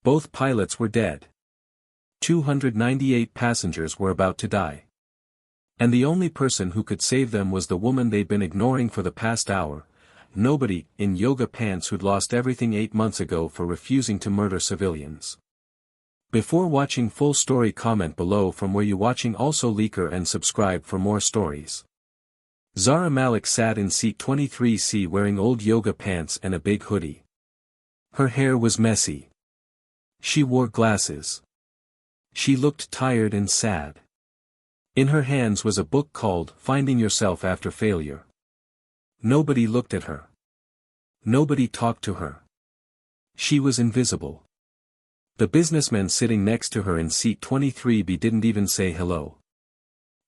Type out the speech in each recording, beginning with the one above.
Both pilots were dead. 298 passengers were about to die. And the only person who could save them was the woman they'd been ignoring for the past hour, nobody, in yoga pants who'd lost everything 8 months ago for refusing to murder civilians. Before watching full story, comment below from where you watching, also leaker and subscribe for more stories. Zara Malik sat in seat 23C wearing old yoga pants and a big hoodie. Her hair was messy. She wore glasses. She looked tired and sad. In her hands was a book called Finding Yourself After Failure. Nobody looked at her. Nobody talked to her. She was invisible. The businessman sitting next to her in seat 23B didn't even say hello.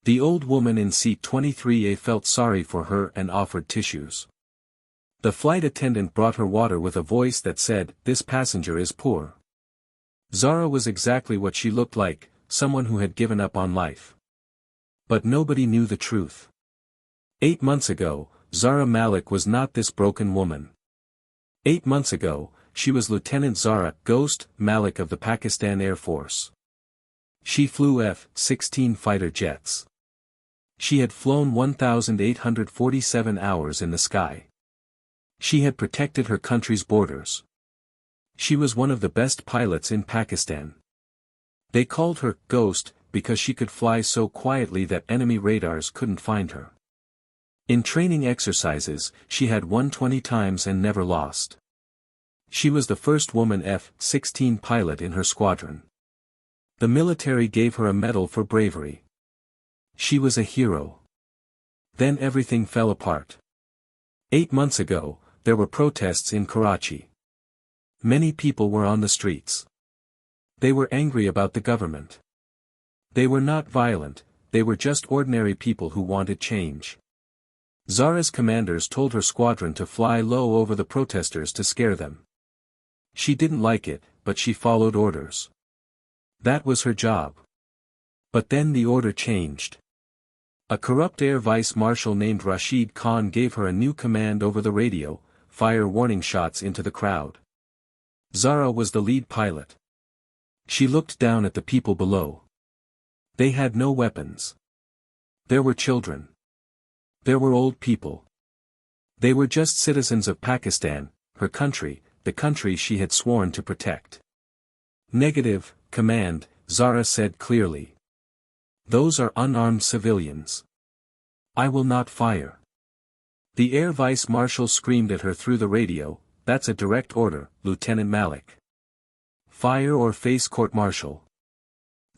The old woman in seat 23A felt sorry for her and offered tissues. The flight attendant brought her water with a voice that said, "This passenger is poor." Zara was exactly what she looked like, someone who had given up on life. But nobody knew the truth. 8 months ago, Zara Malik was not this broken woman. 8 months ago, she was Lieutenant Zara Ghost Malik of the Pakistan Air Force. She flew F-16 fighter jets. She had flown 1,847 hours in the sky. She had protected her country's borders. She was one of the best pilots in Pakistan. They called her Ghost because she could fly so quietly that enemy radars couldn't find her. In training exercises, she had won 20 times and never lost. She was the first woman F-16 pilot in her squadron. The military gave her a medal for bravery. She was a hero. Then everything fell apart. 8 months ago, there were protests in Karachi. Many people were on the streets. They were angry about the government. They were not violent, they were just ordinary people who wanted change. Zara's commanders told her squadron to fly low over the protesters to scare them. She didn't like it, but she followed orders. That was her job. But then the order changed. A corrupt air vice marshal named Rashid Khan gave her a new command over the radio: fire warning shots into the crowd. Zara was the lead pilot. She looked down at the people below. They had no weapons. There were children. There were old people. They were just citizens of Pakistan, her country, the country she had sworn to protect. Negative, command, Zara said clearly. Those are unarmed civilians. I will not fire. The air vice marshal screamed at her through the radio, "That's a direct order, Lieutenant Malik. Fire or face court-martial."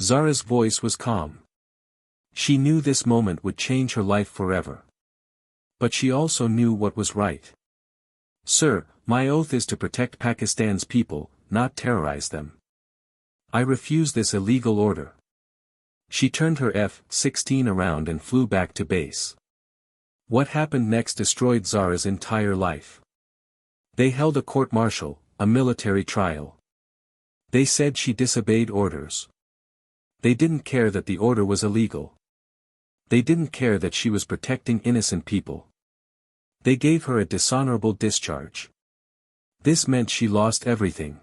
Zara's voice was calm. She knew this moment would change her life forever. But she also knew what was right. "Sir, my oath is to protect Pakistan's people, not terrorize them. I refuse this illegal order." She turned her F-16 around and flew back to base. What happened next destroyed Zara's entire life. They held a court-martial, a military trial. They said she disobeyed orders. They didn't care that the order was illegal. They didn't care that she was protecting innocent people. They gave her a dishonorable discharge. This meant she lost everything.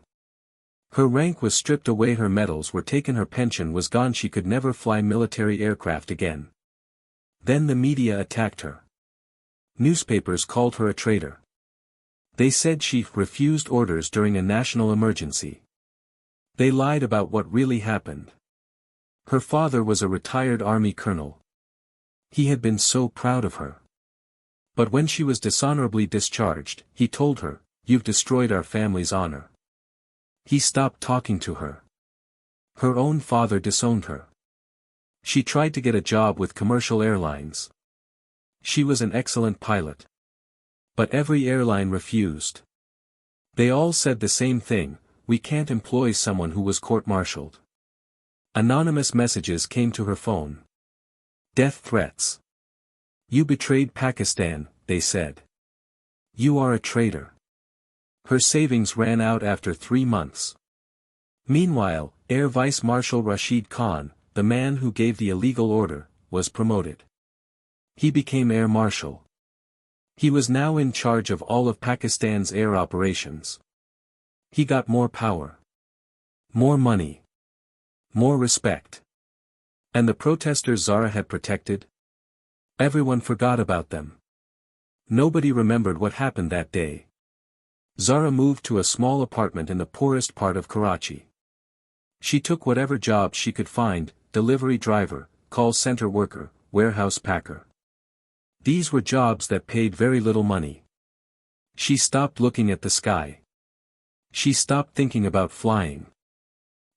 Her rank was stripped away, her medals were taken, her pension was gone, she could never fly military aircraft again. Then the media attacked her. Newspapers called her a traitor. They said she refused orders during a national emergency. They lied about what really happened. Her father was a retired army colonel. He had been so proud of her. But when she was dishonorably discharged, he told her, "You've destroyed our family's honor." He stopped talking to her. Her own father disowned her. She tried to get a job with commercial airlines. She was an excellent pilot. But every airline refused. They all said the same thing: "We can't employ someone who was court-martialed." Anonymous messages came to her phone. Death threats. "You betrayed Pakistan," they said. "You are a traitor." Her savings ran out after 3 months. Meanwhile, Air Vice Marshal Rashid Khan, the man who gave the illegal order, was promoted. He became Air Marshal. He was now in charge of all of Pakistan's air operations. He got more power. More money. More respect. And the protesters Zara had protected? Everyone forgot about them. Nobody remembered what happened that day. Zara moved to a small apartment in the poorest part of Karachi. She took whatever job she could find: delivery driver, call center worker, warehouse packer. These were jobs that paid very little money. She stopped looking at the sky. She stopped thinking about flying.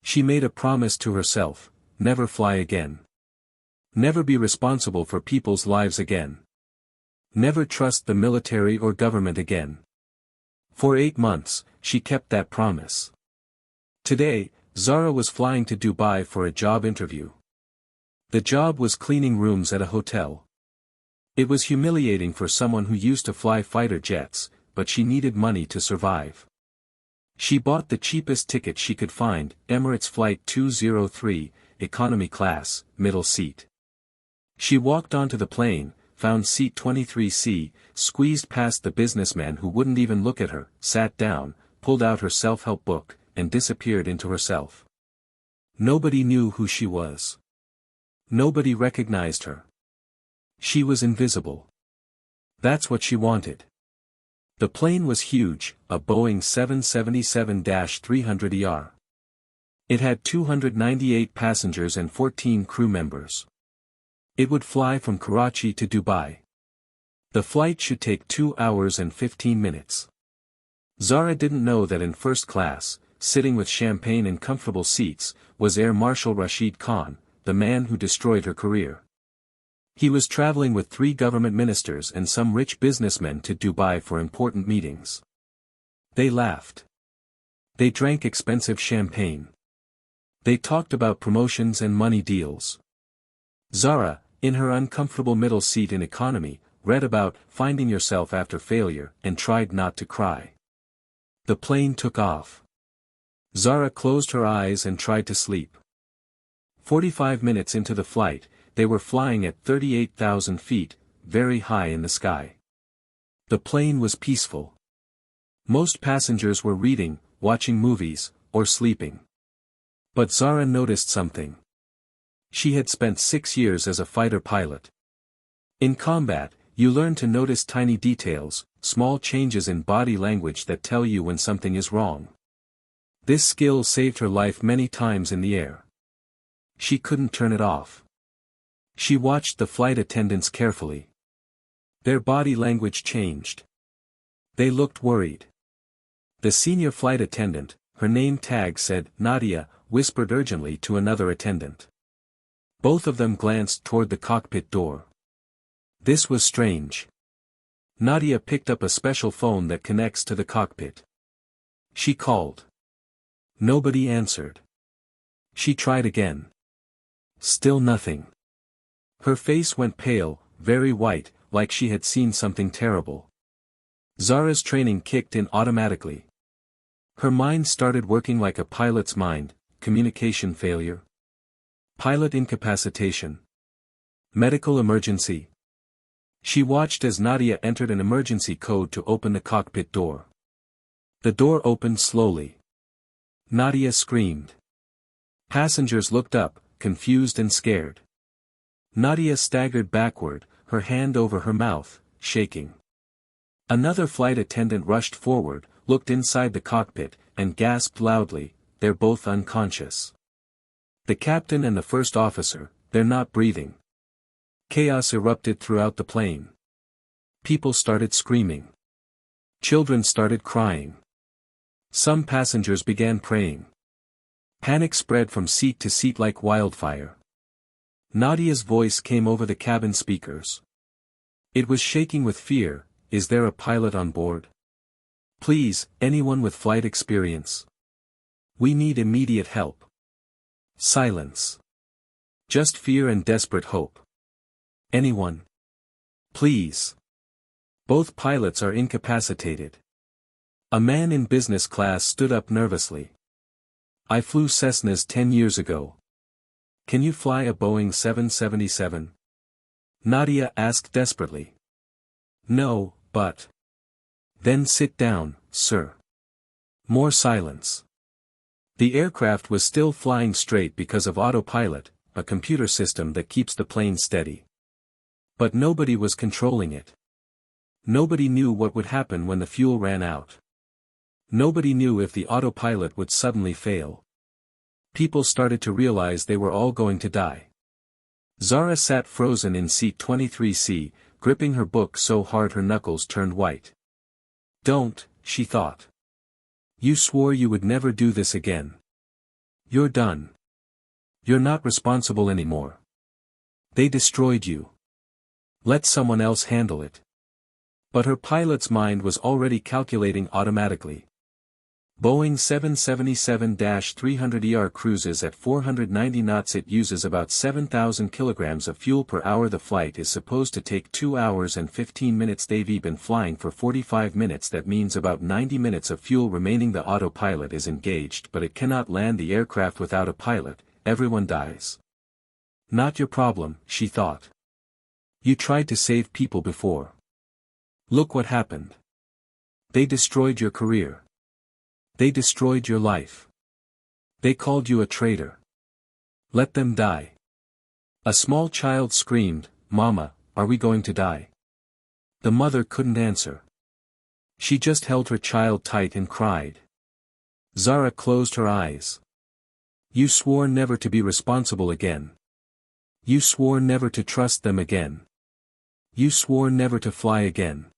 She made a promise to herself: never fly again. Never be responsible for people's lives again. Never trust the military or government again. For 8 months, she kept that promise. Today, Zara was flying to Dubai for a job interview. The job was cleaning rooms at a hotel. It was humiliating for someone who used to fly fighter jets, but she needed money to survive. She bought the cheapest ticket she could find, Emirates Flight 203, economy class, middle seat. She walked onto the plane, found seat 23C, squeezed past the businessman who wouldn't even look at her, sat down, pulled out her self-help book, and disappeared into herself. Nobody knew who she was. Nobody recognized her. She was invisible. That's what she wanted. The plane was huge, a Boeing 777-300ER. It had 298 passengers and 14 crew members. It would fly from Karachi to Dubai. The flight should take 2 hours and 15 minutes. Zara didn't know that in first class, sitting with champagne and comfortable seats, was Air Marshal Rashid Khan, the man who destroyed her career. He was traveling with 3 government ministers and some rich businessmen to Dubai for important meetings. They laughed. They drank expensive champagne. They talked about promotions and money deals. Zara, in her uncomfortable middle seat in economy, read about finding yourself after failure and tried not to cry. The plane took off. Zara closed her eyes and tried to sleep. 45 minutes into the flight, they were flying at 38,000 feet, very high in the sky. The plane was peaceful. Most passengers were reading, watching movies, or sleeping. But Zara noticed something. She had spent 6 years as a fighter pilot. In combat, you learn to notice tiny details, small changes in body language that tell you when something is wrong. This skill saved her life many times in the air. She couldn't turn it off. She watched the flight attendants carefully. Their body language changed. They looked worried. The senior flight attendant, her name tag said Nadia, whispered urgently to another attendant. Both of them glanced toward the cockpit door. This was strange. Nadia picked up a special phone that connects to the cockpit. She called. Nobody answered. She tried again. Still nothing. Her face went pale, very white, like she had seen something terrible. Zara's training kicked in automatically. Her mind started working like a pilot's mind: communication failure, pilot incapacitation, medical emergency. She watched as Nadia entered an emergency code to open the cockpit door. The door opened slowly. Nadia screamed. Passengers looked up, confused and scared. Nadia staggered backward, her hand over her mouth, shaking. Another flight attendant rushed forward, looked inside the cockpit, and gasped loudly, "They're both unconscious. The captain and the first officer, they're not breathing." Chaos erupted throughout the plane. People started screaming. Children started crying. Some passengers began praying. Panic spread from seat to seat like wildfire. Nadia's voice came over the cabin speakers. It was shaking with fear. "Is there a pilot on board? Please, anyone with flight experience. We need immediate help." Silence. Just fear and desperate hope. "Anyone? Please. Both pilots are incapacitated." A man in business class stood up nervously. "I flew Cessnas 10 years ago. Can you fly a Boeing 777? Nadia asked desperately. "No, but..." "Then sit down, sir." More silence. The aircraft was still flying straight because of autopilot, a computer system that keeps the plane steady. But nobody was controlling it. Nobody knew what would happen when the fuel ran out. Nobody knew if the autopilot would suddenly fail. People started to realize they were all going to die. Zara sat frozen in seat 23C, gripping her book so hard her knuckles turned white. Don't, she thought. You swore you would never do this again. You're done. You're not responsible anymore. They destroyed you. Let someone else handle it. But her pilot's mind was already calculating automatically. Boeing 777-300ER cruises at 490 knots. It uses about 7,000 kilograms of fuel per hour. The flight is supposed to take 2 hours and 15 minutes. They've been flying for 45 minutes. That means about 90 minutes of fuel remaining. The autopilot is engaged, but it cannot land the aircraft without a pilot. Everyone dies. Not your problem, she thought. You tried to save people before. Look what happened. They destroyed your career. They destroyed your life. They called you a traitor. Let them die. A small child screamed, "Mama, are we going to die?" The mother couldn't answer. She just held her child tight and cried. Zara closed her eyes. You swore never to be responsible again. You swore never to trust them again. You swore never to fly again.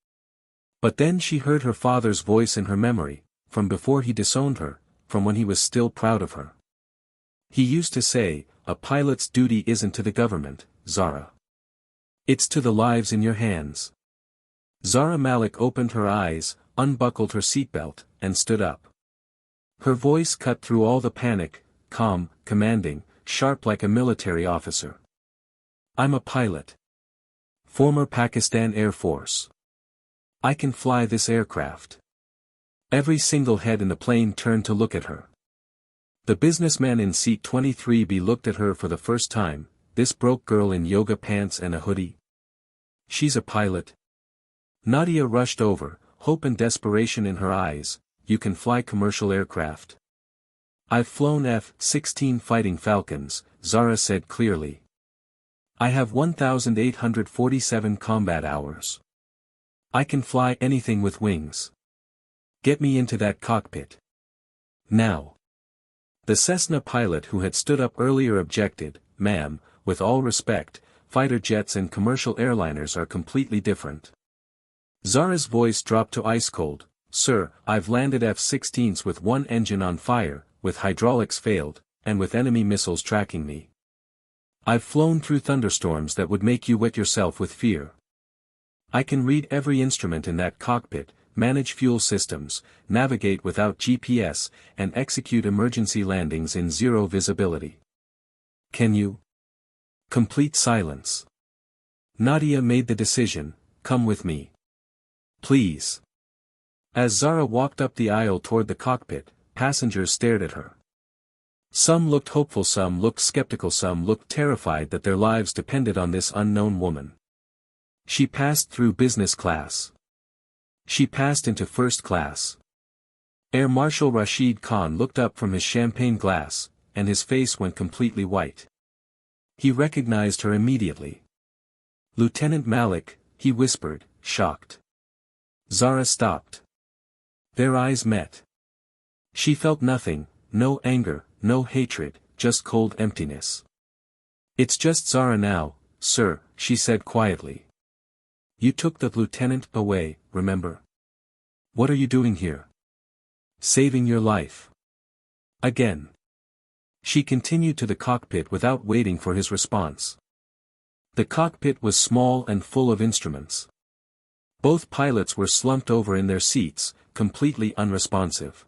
But then she heard her father's voice in her memory, from before he disowned her, from when he was still proud of her. He used to say, "A pilot's duty isn't to the government, Zara. It's to the lives in your hands." Zara Malik opened her eyes, unbuckled her seatbelt, and stood up. Her voice cut through all the panic, calm, commanding, sharp like a military officer. I'm a pilot. Former Pakistan Air Force. I can fly this aircraft. Every single head in the plane turned to look at her. The businessman in seat 23B looked at her for the first time, this broke girl in yoga pants and a hoodie. She's a pilot. Nadia rushed over, hope and desperation in her eyes. You can fly commercial aircraft. I've flown F-16 Fighting Falcons, Zara said clearly. I have 1,847 combat hours. I can fly anything with wings. Get me into that cockpit. Now. The Cessna pilot who had stood up earlier objected, "Ma'am, with all respect, fighter jets and commercial airliners are completely different." Zara's voice dropped to ice cold. "Sir, I've landed F-16s with one engine on fire, with hydraulics failed, and with enemy missiles tracking me. I've flown through thunderstorms that would make you wet yourself with fear. I can read every instrument in that cockpit, manage fuel systems, navigate without GPS, and execute emergency landings in zero visibility. Can you?" Complete silence. Nadia made the decision, "Come with me. Please." As Zara walked up the aisle toward the cockpit, passengers stared at her. Some looked hopeful, some looked skeptical, some looked terrified that their lives depended on this unknown woman. She passed through business class. She passed into first class. Air Marshal Rashid Khan looked up from his champagne glass, and his face went completely white. He recognized her immediately. "Lieutenant Malik," he whispered, shocked. Zara stopped. Their eyes met. She felt nothing, no anger, no hatred, just cold emptiness. "It's just Zara now, sir," she said quietly. "You took the lieutenant away, remember? What are you doing here? Saving your life. Again." She continued to the cockpit without waiting for his response. The cockpit was small and full of instruments. Both pilots were slumped over in their seats, completely unresponsive.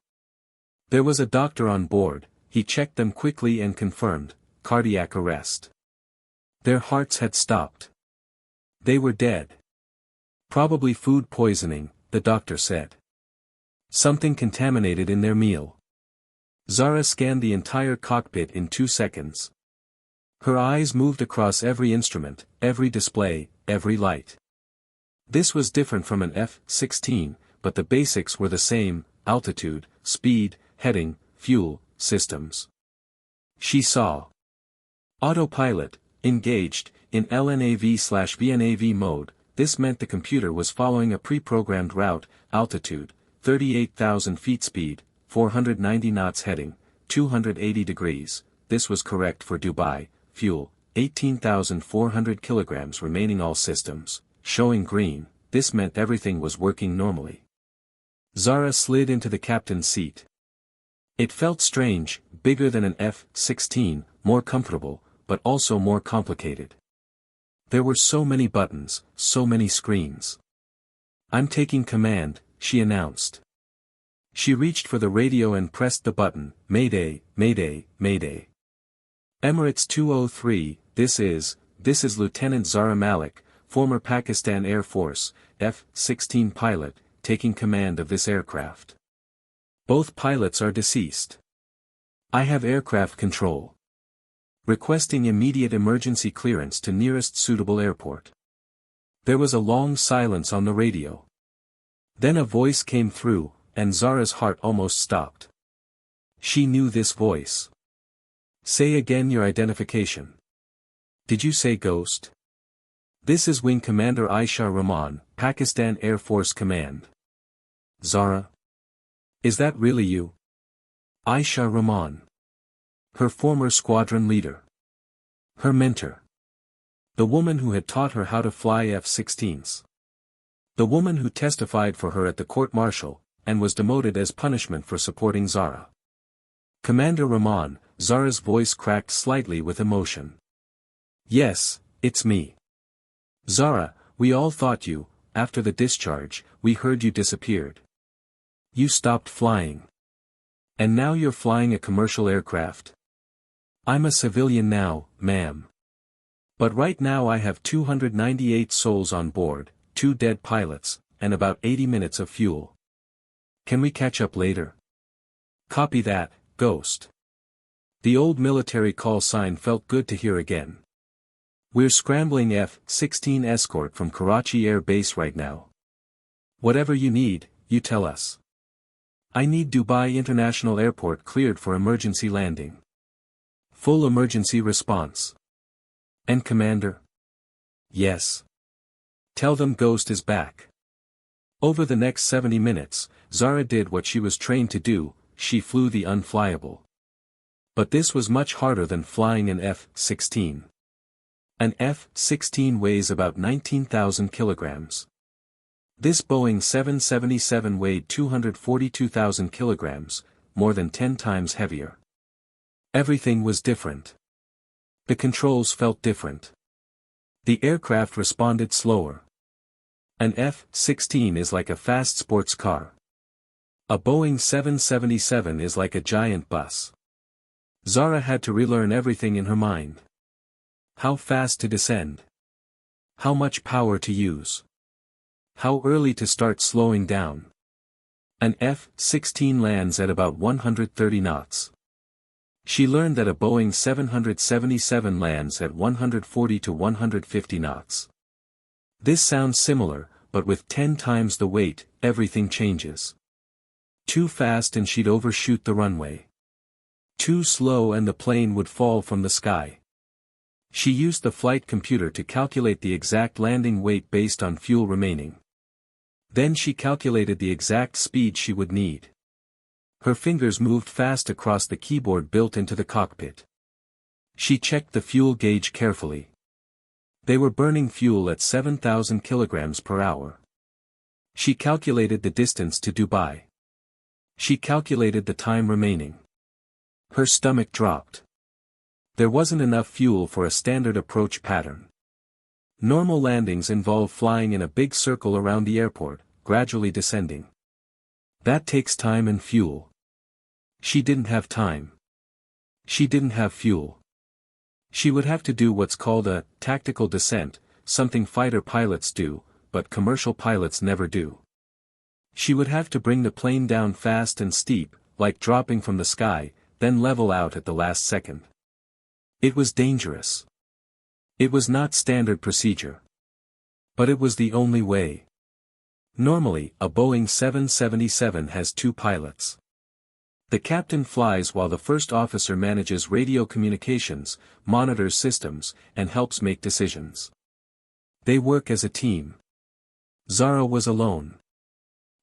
There was a doctor on board. He checked them quickly and confirmed, cardiac arrest. Their hearts had stopped. They were dead. Probably food poisoning, the doctor said. Something contaminated in their meal. Zara scanned the entire cockpit in 2 seconds. Her eyes moved across every instrument, every display, every light. This was different from an F-16, but the basics were the same: altitude, speed, heading, fuel, systems. She saw autopilot, engaged, in LNAV/VNAV mode. This meant the computer was following a pre-programmed route, altitude, 38,000 feet speed, 490 knots heading, 280 degrees, this was correct for Dubai, fuel, 18,400 kilograms remaining all systems, showing green, this meant everything was working normally. Zara slid into the captain's seat. It felt strange, bigger than an F-16, more comfortable, but also more complicated. There were so many buttons, so many screens. "I'm taking command," she announced. She reached for the radio and pressed the button, "Mayday, Mayday, Mayday. Emirates 203, this is Lieutenant Zara Malik, former Pakistan Air Force, F-16 pilot, taking command of this aircraft. Both pilots are deceased. I have aircraft control. Requesting immediate emergency clearance to nearest suitable airport." There was a long silence on the radio. Then a voice came through, and Zara's heart almost stopped. She knew this voice. "Say again your identification." "Did you say Ghost?" "This is Wing Commander Aisha Rahman, Pakistan Air Force Command." "Zara? Is that really you?" Aisha Rahman. Her former squadron leader. Her mentor. The woman who had taught her how to fly F-16s. The woman who testified for her at the court-martial, and was demoted as punishment for supporting Zara. "Commander Rahman," Zara's voice cracked slightly with emotion. "Yes, it's me. Zara, we all thought you, after the discharge, we heard you disappeared. You stopped flying. And now you're flying a commercial aircraft. I'm a civilian now, ma'am. But right now I have 298 souls on board, 2 dead pilots, and about 80 minutes of fuel. Can we catch up later?" "Copy that, Ghost." The old military call sign felt good to hear again. "We're scrambling F-16 escort from Karachi Air Base right now. Whatever you need, you tell us. I need Dubai International Airport cleared for emergency landing. Full emergency response." "And Commander?" "Yes. Tell them Ghost is back." Over the next 70 minutes, Zara did what she was trained to do, she flew the unflyable. But this was much harder than flying an F-16. An F-16 weighs about 19,000 kilograms. This Boeing 777 weighed 242,000 kilograms, more than 10 times heavier. Everything was different. The controls felt different. The aircraft responded slower. An F-16 is like a fast sports car. A Boeing 777 is like a giant bus. Zara had to relearn everything in her mind. How fast to descend. How much power to use. How early to start slowing down. An F-16 lands at about 130 knots. She learned that a Boeing 777 lands at 140 to 150 knots. This sounds similar, but with 10 times the weight, everything changes. Too fast and she'd overshoot the runway. Too slow and the plane would fall from the sky. She used the flight computer to calculate the exact landing weight based on fuel remaining. Then she calculated the exact speed she would need. Her fingers moved fast across the keyboard built into the cockpit. She checked the fuel gauge carefully. They were burning fuel at 7,000 kilograms per hour. She calculated the distance to Dubai. She calculated the time remaining. Her stomach dropped. There wasn't enough fuel for a standard approach pattern. Normal landings involve flying in a big circle around the airport, gradually descending. That takes time and fuel. She didn't have time. She didn't have fuel. She would have to do what's called a tactical descent, something fighter pilots do, but commercial pilots never do. She would have to bring the plane down fast and steep, like dropping from the sky, then level out at the last second. It was dangerous. It was not standard procedure. But it was the only way. Normally, a Boeing 777 has 2 pilots. The captain flies while the first officer manages radio communications, monitors systems, and helps make decisions. They work as a team. Zara was alone.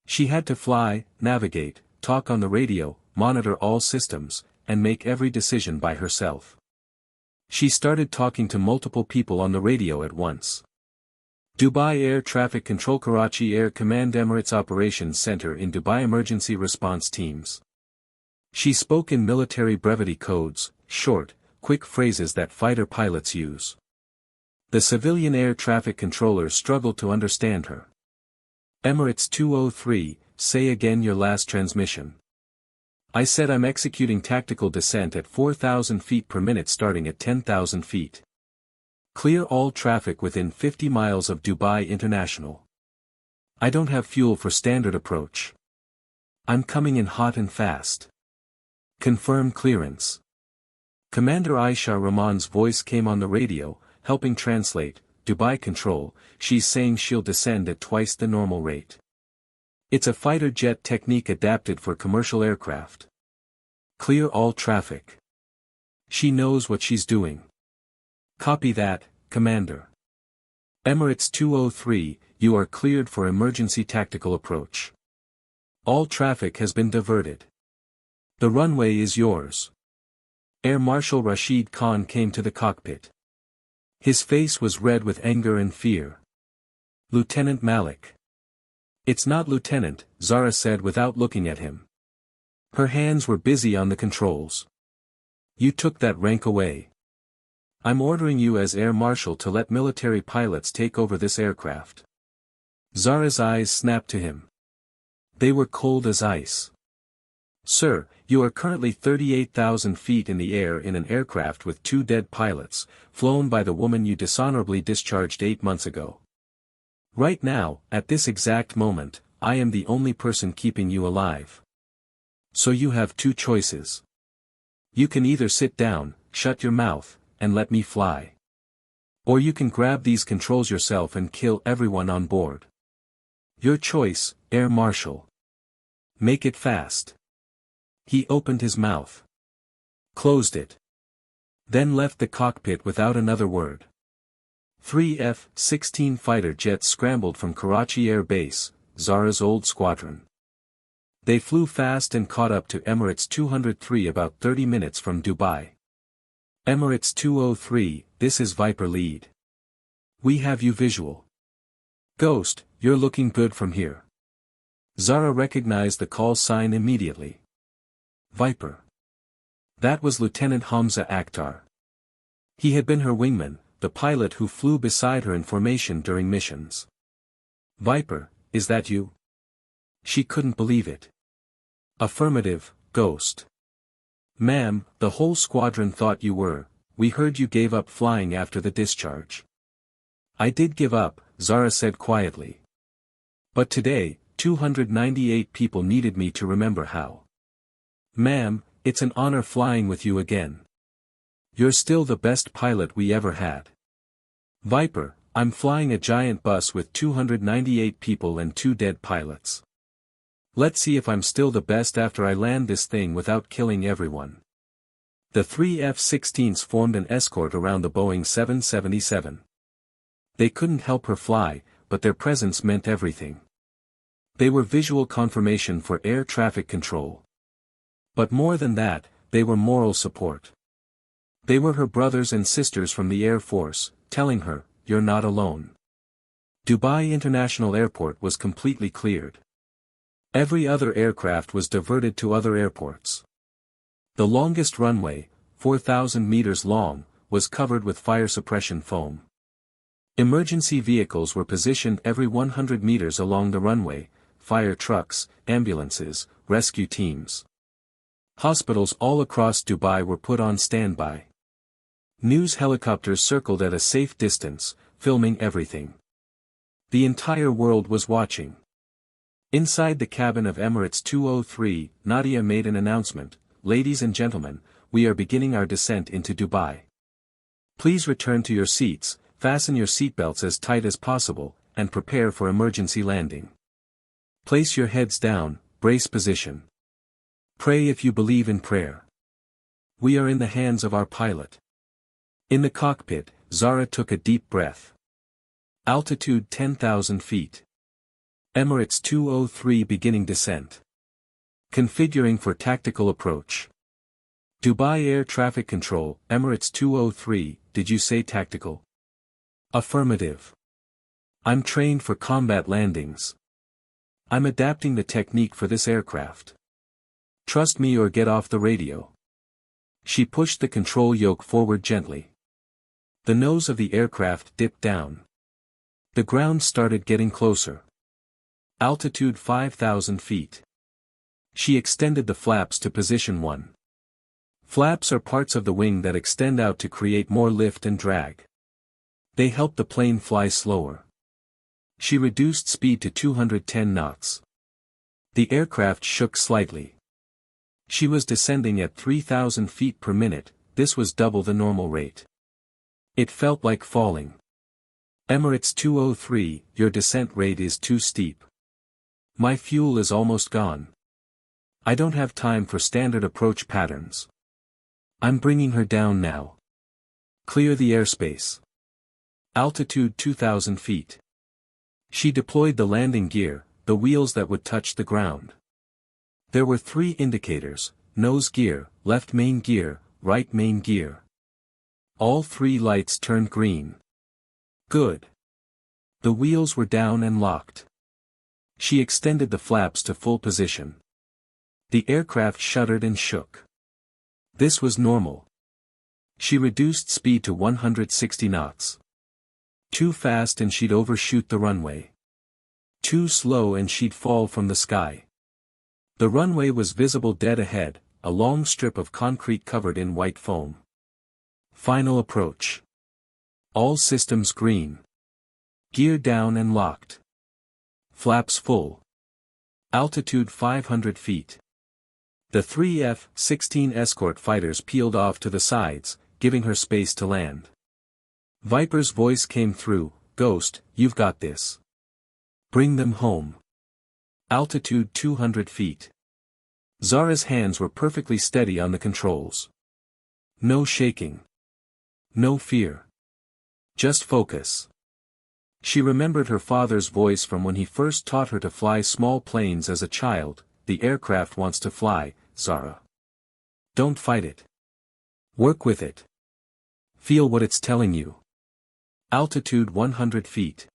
She had to fly, navigate, talk on the radio, monitor all systems, and make every decision by herself. She started talking to multiple people on the radio at once. Dubai Air Traffic Control, Karachi Air Command, Emirates Operations Center in Dubai, Emergency Response Teams. She spoke in military brevity codes, short, quick phrases that fighter pilots use. The civilian air traffic controllers struggled to understand her. Emirates 203, say again your last transmission. I said I'm executing tactical descent at 4,000 feet per minute starting at 10,000 feet. Clear all traffic within 50 miles of Dubai International. I don't have fuel for standard approach. I'm coming in hot and fast. Confirm clearance. Commander Aisha Rahman's voice came on the radio, helping translate. Dubai Control, she's saying she'll descend at twice the normal rate. It's a fighter jet technique adapted for commercial aircraft. Clear all traffic. She knows what she's doing. Copy that, Commander. Emirates 203, you are cleared for emergency tactical approach. All traffic has been diverted. The runway is yours. Air Marshal Rashid Khan came to the cockpit. His face was red with anger and fear. Lieutenant Malik. It's not Lieutenant, Zara said without looking at him. Her hands were busy on the controls. You took that rank away. I'm ordering you as Air Marshal to let military pilots take over this aircraft. Zara's eyes snapped to him. They were cold as ice. Sir, you are currently 38,000 feet in the air in an aircraft with 2 dead pilots, flown by the woman you dishonorably discharged 8 months ago. Right now, at this exact moment, I am the only person keeping you alive. So you have 2 choices. You can either sit down, shut your mouth, and let me fly. Or you can grab these controls yourself and kill everyone on board. Your choice, Air Marshal. Make it fast. He opened his mouth. Closed it. Then left the cockpit without another word. 3 F-16 fighter jets scrambled from Karachi Air Base, Zara's old squadron. They flew fast and caught up to Emirates 203 about 30 minutes from Dubai. Emirates 203, this is Viper lead. We have you visual. Ghost, you're looking good from here. Zara recognized the call sign immediately. Viper. That was Lieutenant Hamza Akhtar. He had been her wingman, the pilot who flew beside her in formation during missions. Viper, is that you? She couldn't believe it. Affirmative, Ghost. Ma'am, the whole squadron thought you were. We heard you gave up flying after the discharge. I did give up, Zara said quietly. But today, 298 people needed me to remember how. Ma'am, it's an honor flying with you again. You're still the best pilot we ever had. Viper, I'm flying a giant bus with 298 people and 2 dead pilots. Let's see if I'm still the best after I land this thing without killing everyone. The 3 F-16s formed an escort around the Boeing 777. They couldn't help her fly, but their presence meant everything. They were visual confirmation for air traffic control. But more than that, they were moral support. They were her brothers and sisters from the Air Force, telling her, you're not alone. Dubai International Airport was completely cleared. Every other aircraft was diverted to other airports. The longest runway, 4,000 meters long, was covered with fire suppression foam. Emergency vehicles were positioned every 100 meters along the runway, fire trucks, ambulances, rescue teams. Hospitals all across Dubai were put on standby. News helicopters circled at a safe distance, filming everything. The entire world was watching. Inside the cabin of Emirates 203, Nadia made an announcement, "Ladies and gentlemen, we are beginning our descent into Dubai. Please return to your seats, fasten your seatbelts as tight as possible, and prepare for emergency landing. Place your heads down, brace position. Pray if you believe in prayer. We are in the hands of our pilot. In the cockpit, Zara took a deep breath. Altitude 10,000 feet. Emirates 203 beginning descent. Configuring for tactical approach. Dubai Air Traffic Control, Emirates 203, did you say tactical? Affirmative. I'm trained for combat landings. I'm adapting the technique for this aircraft. Trust me or get off the radio. She pushed the control yoke forward gently. The nose of the aircraft dipped down. The ground started getting closer. Altitude 5,000 feet. She extended the flaps to position 1. Flaps are parts of the wing that extend out to create more lift and drag. They help the plane fly slower. She reduced speed to 210 knots. The aircraft shook slightly. She was descending at 3,000 feet per minute, this was double the normal rate. It felt like falling. Emirates 203, your descent rate is too steep. My fuel is almost gone. I don't have time for standard approach patterns. I'm bringing her down now. Clear the airspace. Altitude 2,000 feet. She deployed the landing gear, the wheels that would touch the ground. There were 3 indicators: nose gear, left main gear, right main gear. All 3 lights turned green. Good. The wheels were down and locked. She extended the flaps to full position. The aircraft shuddered and shook. This was normal. She reduced speed to 160 knots. Too fast and she'd overshoot the runway. Too slow and she'd fall from the sky. The runway was visible dead ahead, a long strip of concrete covered in white foam. Final approach. All systems green. Gear down and locked. Flaps full. Altitude 500 feet. The 3 F-16 escort fighters peeled off to the sides, giving her space to land. Viper's voice came through, "Ghost, you've got this. Bring them home." Altitude 200 feet. Zara's hands were perfectly steady on the controls. No shaking. No fear. Just focus. She remembered her father's voice from when he first taught her to fly small planes as a child. The aircraft wants to fly, Zara. Don't fight it. Work with it. Feel what it's telling you. Altitude 100 feet.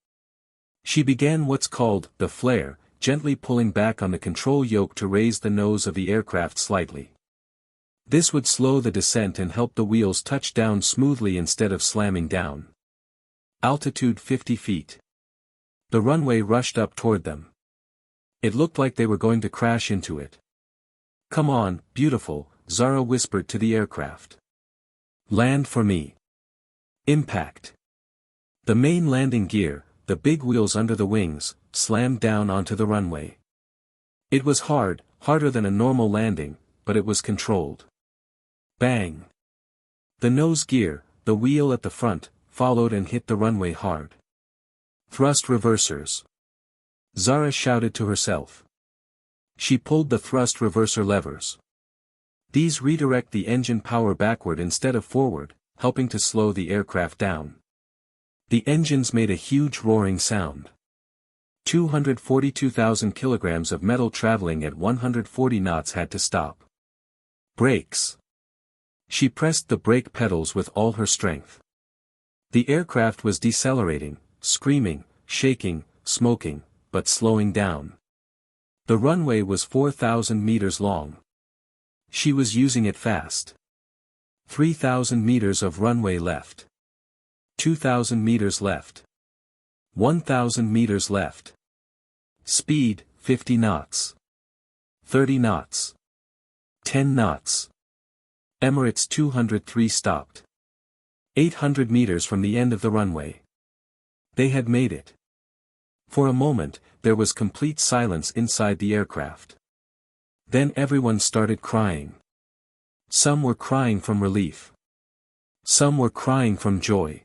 She began what's called the flare, gently pulling back on the control yoke to raise the nose of the aircraft slightly. This would slow the descent and help the wheels touch down smoothly instead of slamming down. Altitude 50 feet. The runway rushed up toward them. It looked like they were going to crash into it. "Come on, beautiful," Zara whispered to the aircraft. "Land for me." Impact. The main landing gear, the big wheels under the wings, slammed down onto the runway. It was hard, harder than a normal landing, but it was controlled. Bang. The nose gear, the wheel at the front, followed and hit the runway hard. Thrust reversers. Zara shouted to herself. She pulled the thrust reverser levers. These redirect the engine power backward instead of forward, helping to slow the aircraft down. The engines made a huge roaring sound. 242,000 kilograms of metal traveling at 140 knots had to stop. Brakes. She pressed the brake pedals with all her strength. The aircraft was decelerating, screaming, shaking, smoking, but slowing down. The runway was 4,000 meters long. She was using it fast. 3,000 meters of runway left. 2,000 meters left. 1,000 meters left. Speed, 50 knots. 30 knots. 10 knots. Emirates 203 stopped. 800 meters from the end of the runway. They had made it. For a moment, there was complete silence inside the aircraft. Then everyone started crying. Some were crying from relief. Some were crying from joy.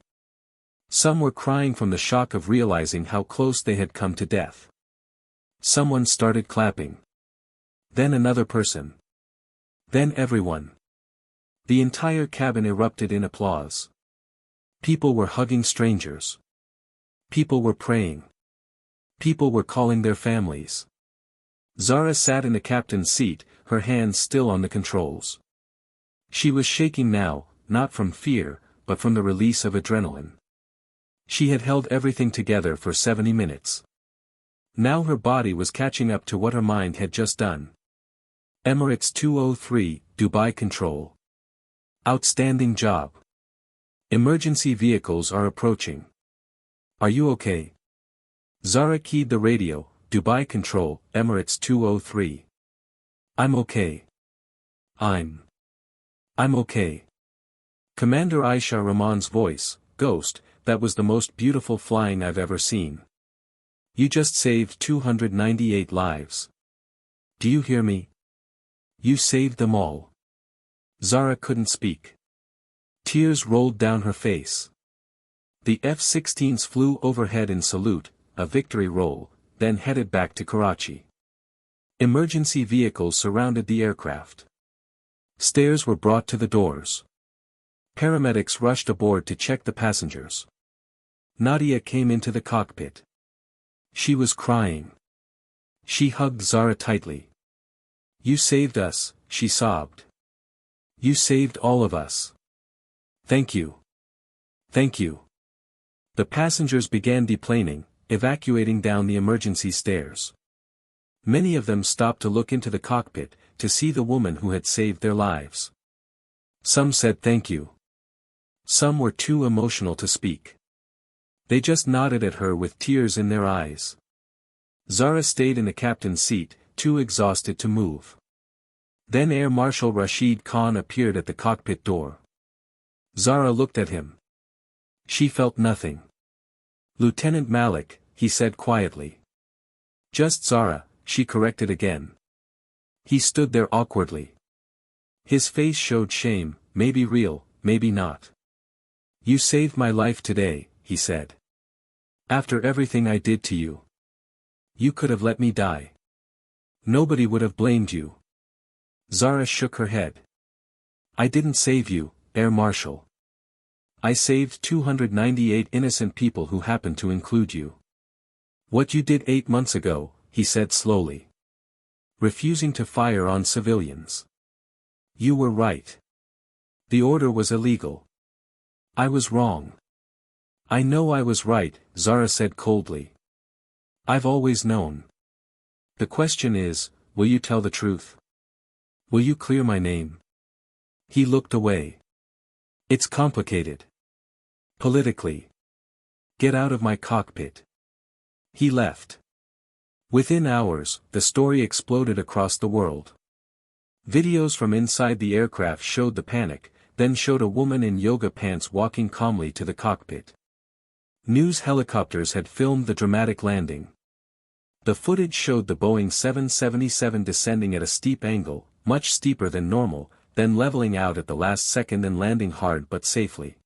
Some were crying from the shock of realizing how close they had come to death. Someone started clapping. Then another person. Then everyone. The entire cabin erupted in applause. People were hugging strangers. People were praying. People were calling their families. Zara sat in the captain's seat, her hands still on the controls. She was shaking now, not from fear, but from the release of adrenaline. She had held everything together for 70 minutes. Now her body was catching up to what her mind had just done. Emirates 203, Dubai Control. Outstanding job. Emergency vehicles are approaching. Are you okay? Zara keyed the radio, Dubai Control, Emirates 203. I'm okay. I'm okay. Commander Aisha Rahman's voice, Ghost, that was the most beautiful flying I've ever seen. You just saved 298 lives. Do you hear me? You saved them all. Zara couldn't speak. Tears rolled down her face. The F-16s flew overhead in salute, a victory roll, then headed back to Karachi. Emergency vehicles surrounded the aircraft. Stairs were brought to the doors. Paramedics rushed aboard to check the passengers. Nadia came into the cockpit. She was crying. She hugged Zara tightly. You saved us, she sobbed. You saved all of us. Thank you. Thank you. The passengers began deplaning, evacuating down the emergency stairs. Many of them stopped to look into the cockpit, to see the woman who had saved their lives. Some said thank you. Some were too emotional to speak. They just nodded at her with tears in their eyes. Zara stayed in the captain's seat, too exhausted to move. Then Air Marshal Rashid Khan appeared at the cockpit door. Zara looked at him. She felt nothing. Lieutenant Malik, he said quietly. Just Zara, she corrected again. He stood there awkwardly. His face showed shame, maybe real, maybe not. You saved my life today, he said. After everything I did to you. You could have let me die. Nobody would have blamed you. Zara shook her head. I didn't save you, Air Marshal. I saved 298 innocent people who happened to include you. What you did 8 months ago, he said slowly. Refusing to fire on civilians. You were right. The order was illegal. I was wrong. I know I was right, Zara said coldly. I've always known. The question is, will you tell the truth? Will you clear my name? He looked away. It's complicated. Politically. Get out of my cockpit. He left. Within hours, the story exploded across the world. Videos from inside the aircraft showed the panic, then showed a woman in yoga pants walking calmly to the cockpit. News helicopters had filmed the dramatic landing. The footage showed the Boeing 777 descending at a steep angle, much steeper than normal, then leveling out at the last second and landing hard but safely.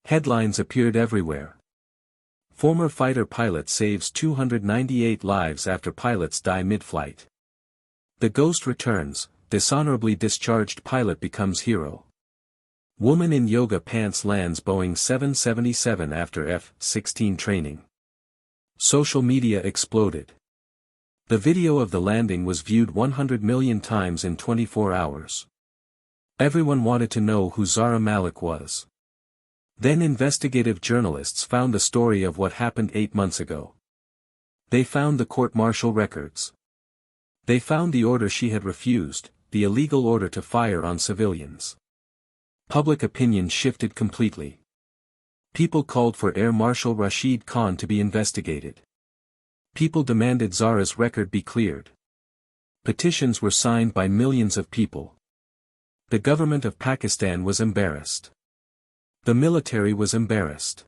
Headlines appeared everywhere. Former fighter pilot saves 298 lives after pilots die mid-flight. The ghost returns, dishonorably discharged pilot becomes hero. Woman in yoga pants lands Boeing 777 after F-16 training. Social media exploded. The video of the landing was viewed 100 million times in 24 hours. Everyone wanted to know who Zara Malik was. Then investigative journalists found the story of what happened 8 months ago. They found the court-martial records. They found the order she had refused, the illegal order to fire on civilians. Public opinion shifted completely. People called for Air Marshal Rashid Khan to be investigated. People demanded Zara's record be cleared. Petitions were signed by millions of people. The government of Pakistan was embarrassed. The military was embarrassed.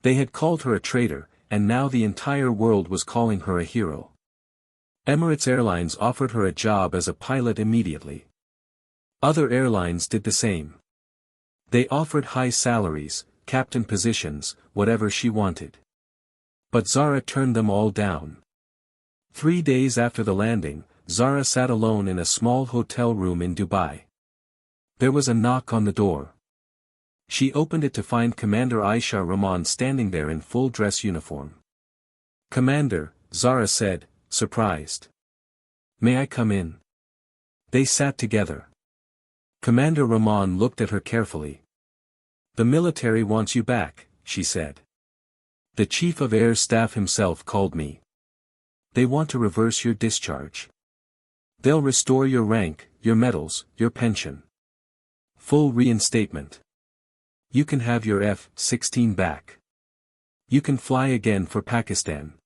They had called her a traitor, and now the entire world was calling her a hero. Emirates Airlines offered her a job as a pilot immediately. Other airlines did the same. They offered high salaries, captain positions, whatever she wanted. But Zara turned them all down. 3 days after the landing, Zara sat alone in a small hotel room in Dubai. There was a knock on the door. She opened it to find Commander Aisha Rahman standing there in full dress uniform. "Commander," Zara said, surprised. "May I come in?" They sat together. Commander Rahman looked at her carefully. "The military wants you back," she said. "The Chief of Air Staff himself called me. They want to reverse your discharge. They'll restore your rank, your medals, your pension. Full reinstatement. You can have your F-16 back. You can fly again for Pakistan."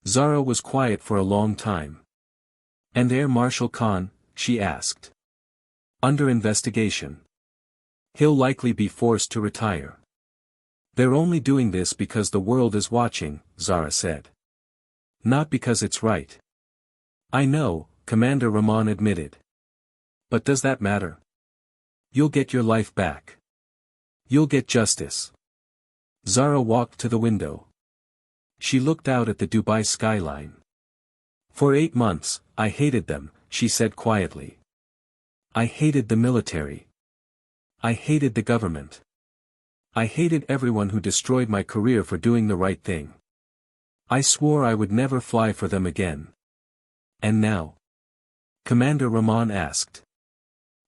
Zara was quiet for a long time. "And Air Marshal Khan?" she asked. "Under investigation. He'll likely be forced to retire." "They're only doing this because the world is watching," Zara said. "Not because it's right." "I know," Commander Rahman admitted. "But does that matter? You'll get your life back. You'll get justice." Zara walked to the window. She looked out at the Dubai skyline. "For 8 months, I hated them," she said quietly. "I hated the military. I hated the government. I hated everyone who destroyed my career for doing the right thing. I swore I would never fly for them again. And now?" Commander Rahman asked.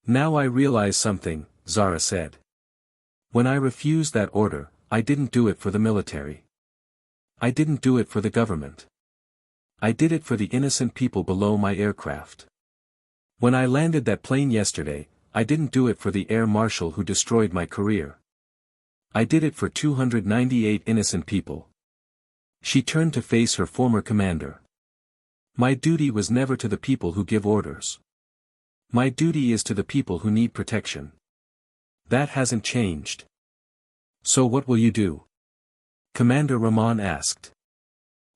"Now I realize something," Zara said. "When I refused that order, I didn't do it for the military. I didn't do it for the government. I did it for the innocent people below my aircraft. When I landed that plane yesterday, I didn't do it for the air marshal who destroyed my career. I did it for 298 innocent people." She turned to face her former commander. "My duty was never to the people who give orders. My duty is to the people who need protection. That hasn't changed." "So what will you do?" Commander Rahman asked.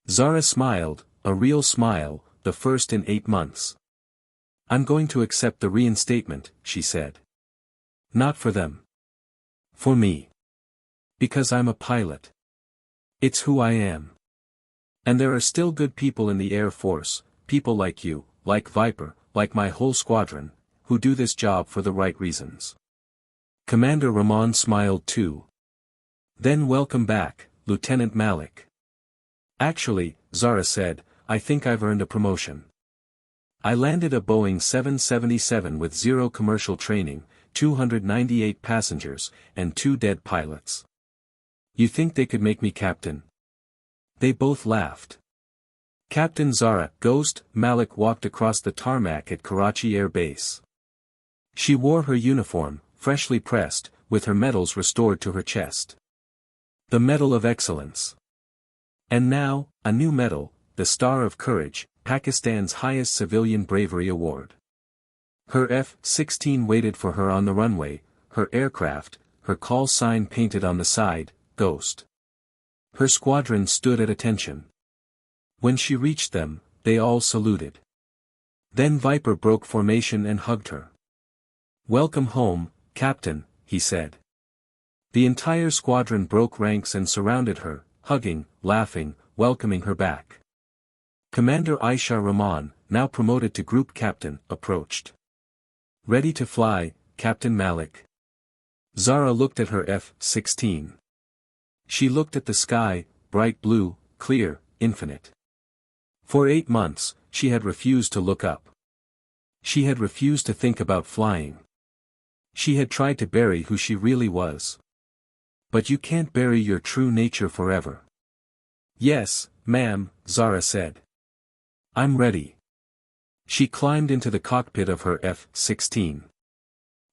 Zara smiled, a real smile, the first in 8 months. "I'm going to accept the reinstatement," she said. "Not for them. For me. Because I'm a pilot. It's who I am. And there are still good people in the Air Force, people like you, like Viper, like my whole squadron, who do this job for the right reasons." Commander Rahman smiled too. "Then welcome back, Lieutenant Malik." "Actually," Zara said, "I think I've earned a promotion. I landed a Boeing 777 with 0 commercial training, 298 passengers, and 2 dead pilots. You think they could make me captain?" They both laughed. Captain Zara, Ghost, Malik walked across the tarmac at Karachi Air Base. She wore her uniform, freshly pressed, with her medals restored to her chest. The Medal of Excellence. And now, a new medal, the Star of Courage, Pakistan's highest civilian bravery award. Her F-16 waited for her on the runway, her aircraft, her call sign painted on the side, Ghost. Her squadron stood at attention. When she reached them, they all saluted. Then Viper broke formation and hugged her. "Welcome home, Captain," he said. The entire squadron broke ranks and surrounded her, hugging, laughing, welcoming her back. Commander Aisha Rahman, now promoted to group captain, approached. "Ready to fly, Captain Malik?" Zara looked at her F-16. She looked at the sky, bright blue, clear, infinite. For 8 months, she had refused to look up. She had refused to think about flying. She had tried to bury who she really was. But you can't bury your true nature forever. "Yes, ma'am," Zara said. "I'm ready." She climbed into the cockpit of her F-16.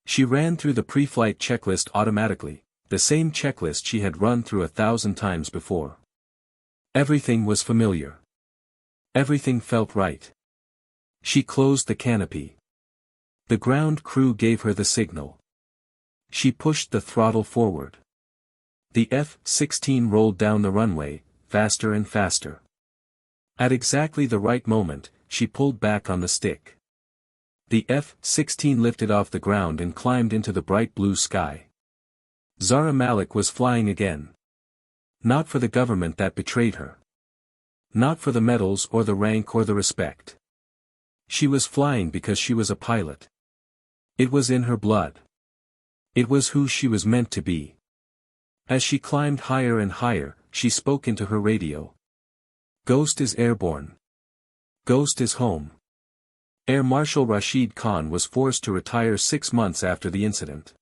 She ran through the pre-flight checklist automatically, the same checklist she had run through 1,000 times before. Everything was familiar. Everything felt right. She closed the canopy. The ground crew gave her the signal. She pushed the throttle forward. The F-16 rolled down the runway, faster and faster. At exactly the right moment, she pulled back on the stick. The F-16 lifted off the ground and climbed into the bright blue sky. Zara Malik was flying again. Not for the government that betrayed her. Not for the medals or the rank or the respect. She was flying because she was a pilot. It was in her blood. It was who she was meant to be. As she climbed higher and higher, she spoke into her radio. Ghost is airborne. Ghost is home. Air Marshal Rashid Khan was forced to retire 6 months after the incident.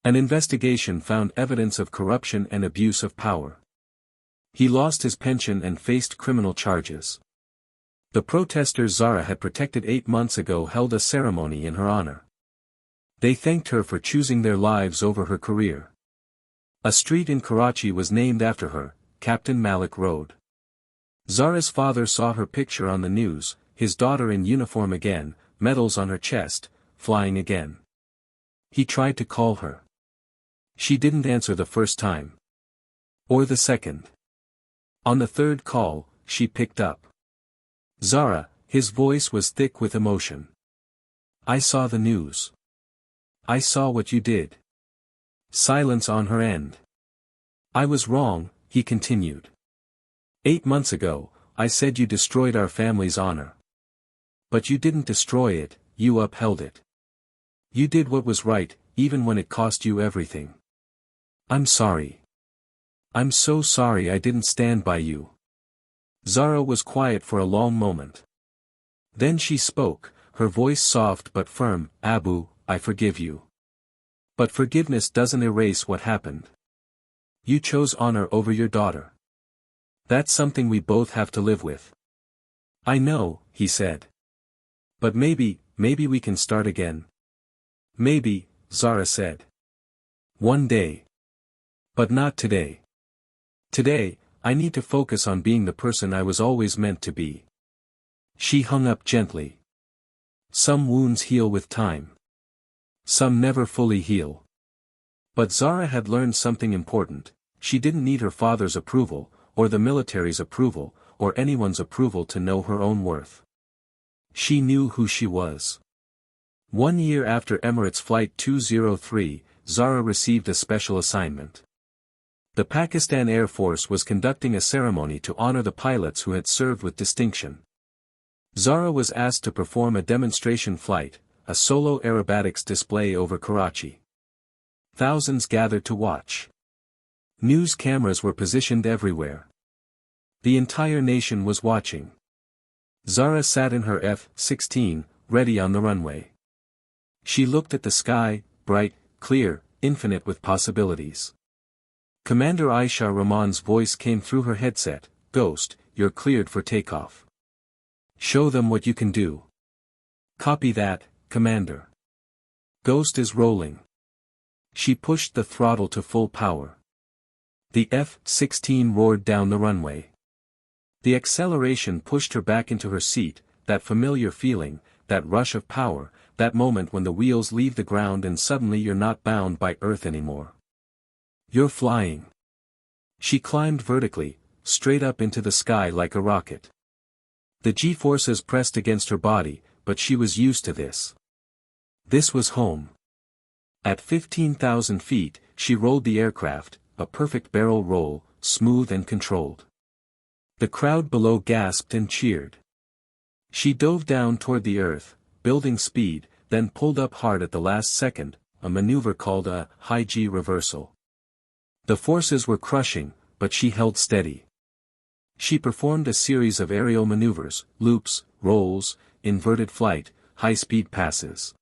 An investigation found evidence of corruption and abuse of power. He lost his pension and faced criminal charges. The protesters Zara had protected 8 months ago held a ceremony in her honor. They thanked her for choosing their lives over her career. A street in Karachi was named after her, Captain Malik Road. Zara's father saw her picture on the news, his daughter in uniform again, medals on her chest, flying again. He tried to call her. She didn't answer the first time. Or the second. On the third call, she picked up. Zara, his voice was thick with emotion. I saw the news. I saw what you did. Silence on her end. I was wrong, he continued. 8 months ago, I said you destroyed our family's honor. But you didn't destroy it, you upheld it. You did what was right, even when it cost you everything. I'm sorry. I'm so sorry I didn't stand by you. Zara was quiet for a long moment. Then she spoke, her voice soft but firm, Abu, I forgive you. But forgiveness doesn't erase what happened. You chose honor over your daughter. That's something we both have to live with. I know, he said. But maybe we can start again. Maybe, Zara said. One day. But not today. Today, I need to focus on being the person I was always meant to be. She hung up gently. Some wounds heal with time. Some never fully heal. But Zara had learned something important. She didn't need her father's approval, or the military's approval, or anyone's approval to know her own worth. She knew who she was. 1 year after Emirates Flight 203, Zara received a special assignment. The Pakistan Air Force was conducting a ceremony to honor the pilots who had served with distinction. Zara was asked to perform a demonstration flight, a solo aerobatics display over Karachi. Thousands gathered to watch. News cameras were positioned everywhere. The entire nation was watching. Zara sat in her F-16, ready on the runway. She looked at the sky, bright, clear, infinite with possibilities. Commander Aisha Rahman's voice came through her headset, Ghost, you're cleared for takeoff. Show them what you can do. Copy that, Commander. Ghost is rolling. She pushed the throttle to full power. The F-16 roared down the runway. The acceleration pushed her back into her seat, that familiar feeling, that rush of power, that moment when the wheels leave the ground and suddenly you're not bound by Earth anymore. You're flying. She climbed vertically, straight up into the sky like a rocket. The G-forces pressed against her body, but she was used to this. This was home. At 15,000 feet, she rolled the aircraft, a perfect barrel roll, smooth and controlled. The crowd below gasped and cheered. She dove down toward the earth, building speed, then pulled up hard at the last second, a maneuver called a high G reversal. The forces were crushing, but she held steady. She performed a series of aerial maneuvers, loops, rolls, inverted flight, high-speed passes.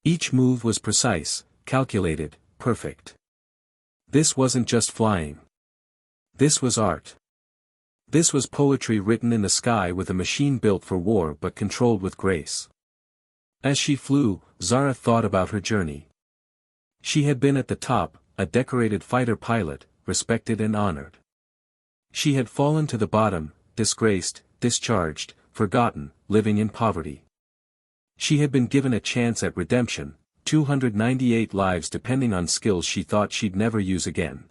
Each move was precise, calculated, perfect. This wasn't just flying. This was art. This was poetry written in the sky with a machine built for war but controlled with grace. As she flew, Zara thought about her journey. She had been at the top, a decorated fighter pilot, respected and honored. She had fallen to the bottom, disgraced, discharged, forgotten, living in poverty. She had been given a chance at redemption, 298 lives depending on skills she thought she'd never use again.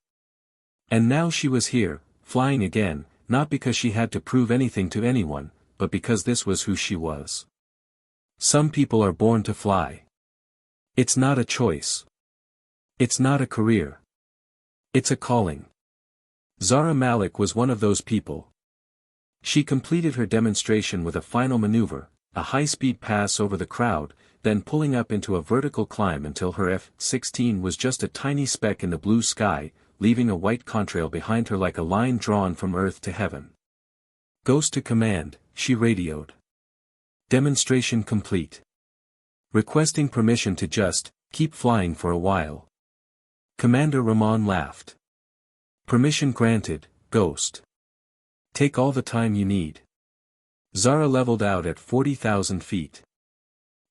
And now she was here, flying again, not because she had to prove anything to anyone, but because this was who she was. Some people are born to fly. It's not a choice. It's not a career. It's a calling. Zara Malik was one of those people. She completed her demonstration with a final maneuver, a high-speed pass over the crowd, then pulling up into a vertical climb until her F-16 was just a tiny speck in the blue sky, leaving a white contrail behind her like a line drawn from Earth to heaven. "Ghost to command," she radioed. "Demonstration complete. Requesting permission to just keep flying for a while." Commander Ramon laughed. "Permission granted, Ghost. Take all the time you need." Zara leveled out at 40,000 feet.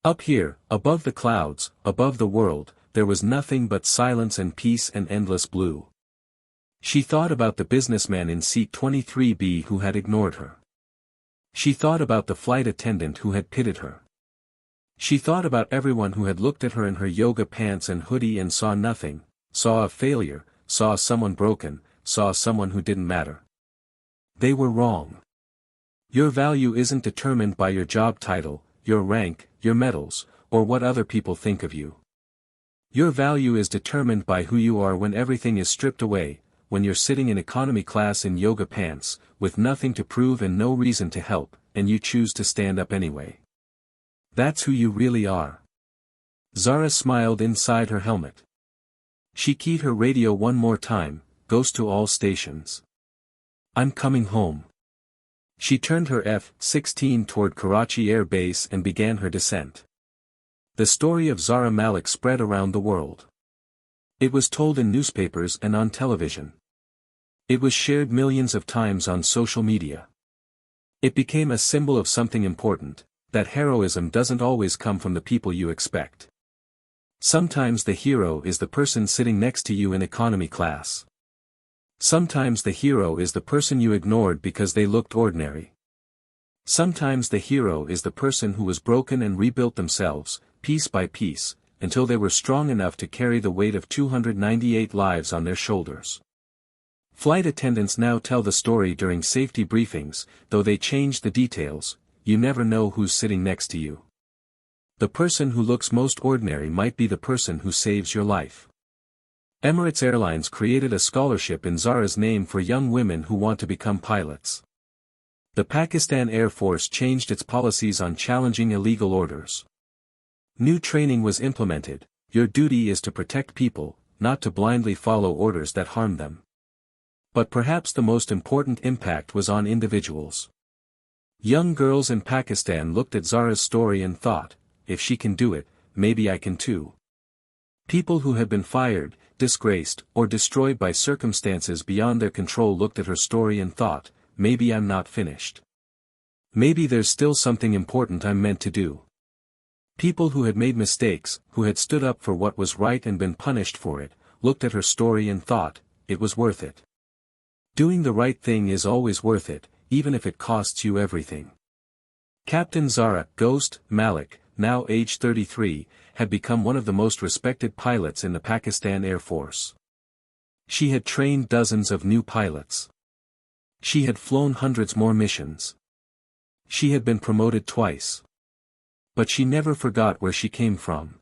Up here, above the clouds, above the world, there was nothing but silence and peace and endless blue. She thought about the businessman in seat 23B who had ignored her. She thought about the flight attendant who had pitted her. She thought about everyone who had looked at her in her yoga pants and hoodie and saw nothing, saw a failure, saw someone broken, saw someone who didn't matter. They were wrong. Your value isn't determined by your job title, your rank, your medals, or what other people think of you. Your value is determined by who you are when everything is stripped away, when you're sitting in economy class in yoga pants, with nothing to prove and no reason to help, and you choose to stand up anyway. That's who you really are. Zara smiled inside her helmet. She keyed her radio one more time, "Ghost to all stations. I'm coming home." She turned her F-16 toward Karachi Air Base and began her descent. The story of Zara Malik spread around the world. It was told in newspapers and on television. It was shared millions of times on social media. It became a symbol of something important, that heroism doesn't always come from the people you expect. Sometimes the hero is the person sitting next to you in economy class. Sometimes the hero is the person you ignored because they looked ordinary. Sometimes the hero is the person who was broken and rebuilt themselves, piece by piece, until they were strong enough to carry the weight of 298 lives on their shoulders. Flight attendants now tell the story during safety briefings, though they change the details. You never know who's sitting next to you. The person who looks most ordinary might be the person who saves your life. Emirates Airlines created a scholarship in Zara's name for young women who want to become pilots. The Pakistan Air Force changed its policies on challenging illegal orders. New training was implemented. Your duty is to protect people, not to blindly follow orders that harm them. But perhaps the most important impact was on individuals. Young girls in Pakistan looked at Zara's story and thought, if she can do it, maybe I can too. People who had been fired, disgraced, or destroyed by circumstances beyond their control looked at her story and thought, maybe I'm not finished. Maybe there's still something important I'm meant to do. People who had made mistakes, who had stood up for what was right and been punished for it, looked at her story and thought, it was worth it. Doing the right thing is always worth it, even if it costs you everything. Captain Zara "Ghost" Malik, now age 33, had become one of the most respected pilots in the Pakistan Air Force. She had trained dozens of new pilots. She had flown hundreds more missions. She had been promoted twice. But she never forgot where she came from.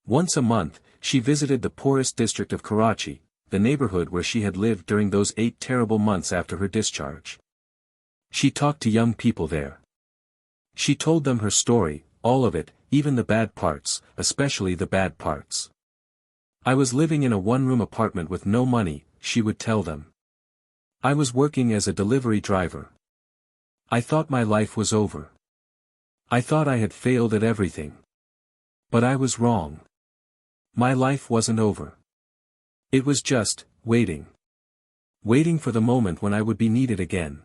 Once a month, she visited the poorest district of Karachi, the neighborhood where she had lived during those 8 terrible months after her discharge. She talked to young people there. She told them her story, all of it, even the bad parts, especially the bad parts. I was living in a one-room apartment with no money, she would tell them. I was working as a delivery driver. I thought my life was over. I thought I had failed at everything. But I was wrong. My life wasn't over. It was just, waiting. Waiting for the moment when I would be needed again.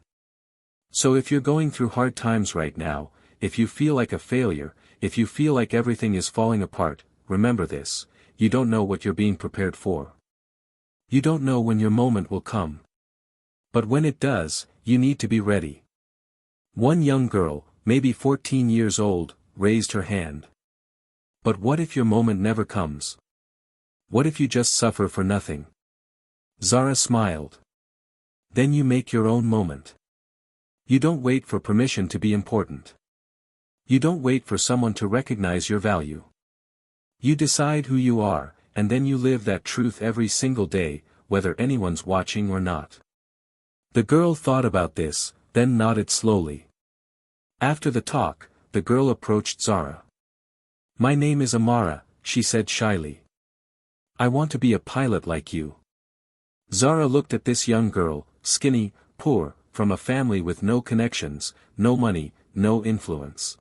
So if you're going through hard times right now, if you feel like a failure, if you feel like everything is falling apart, remember this, you don't know what you're being prepared for. You don't know when your moment will come. But when it does, you need to be ready. One young girl, maybe 14 years old, raised her hand. But what if your moment never comes? What if you just suffer for nothing? Zara smiled. Then you make your own moment. You don't wait for permission to be important. You don't wait for someone to recognize your value. You decide who you are, and then you live that truth every single day, whether anyone's watching or not. The girl thought about this, then nodded slowly. After the talk, the girl approached Zara. "My name is Amara," she said shyly. "I want to be a pilot like you." Zara looked at this young girl, skinny, poor, from a family with no connections, no money, no influence.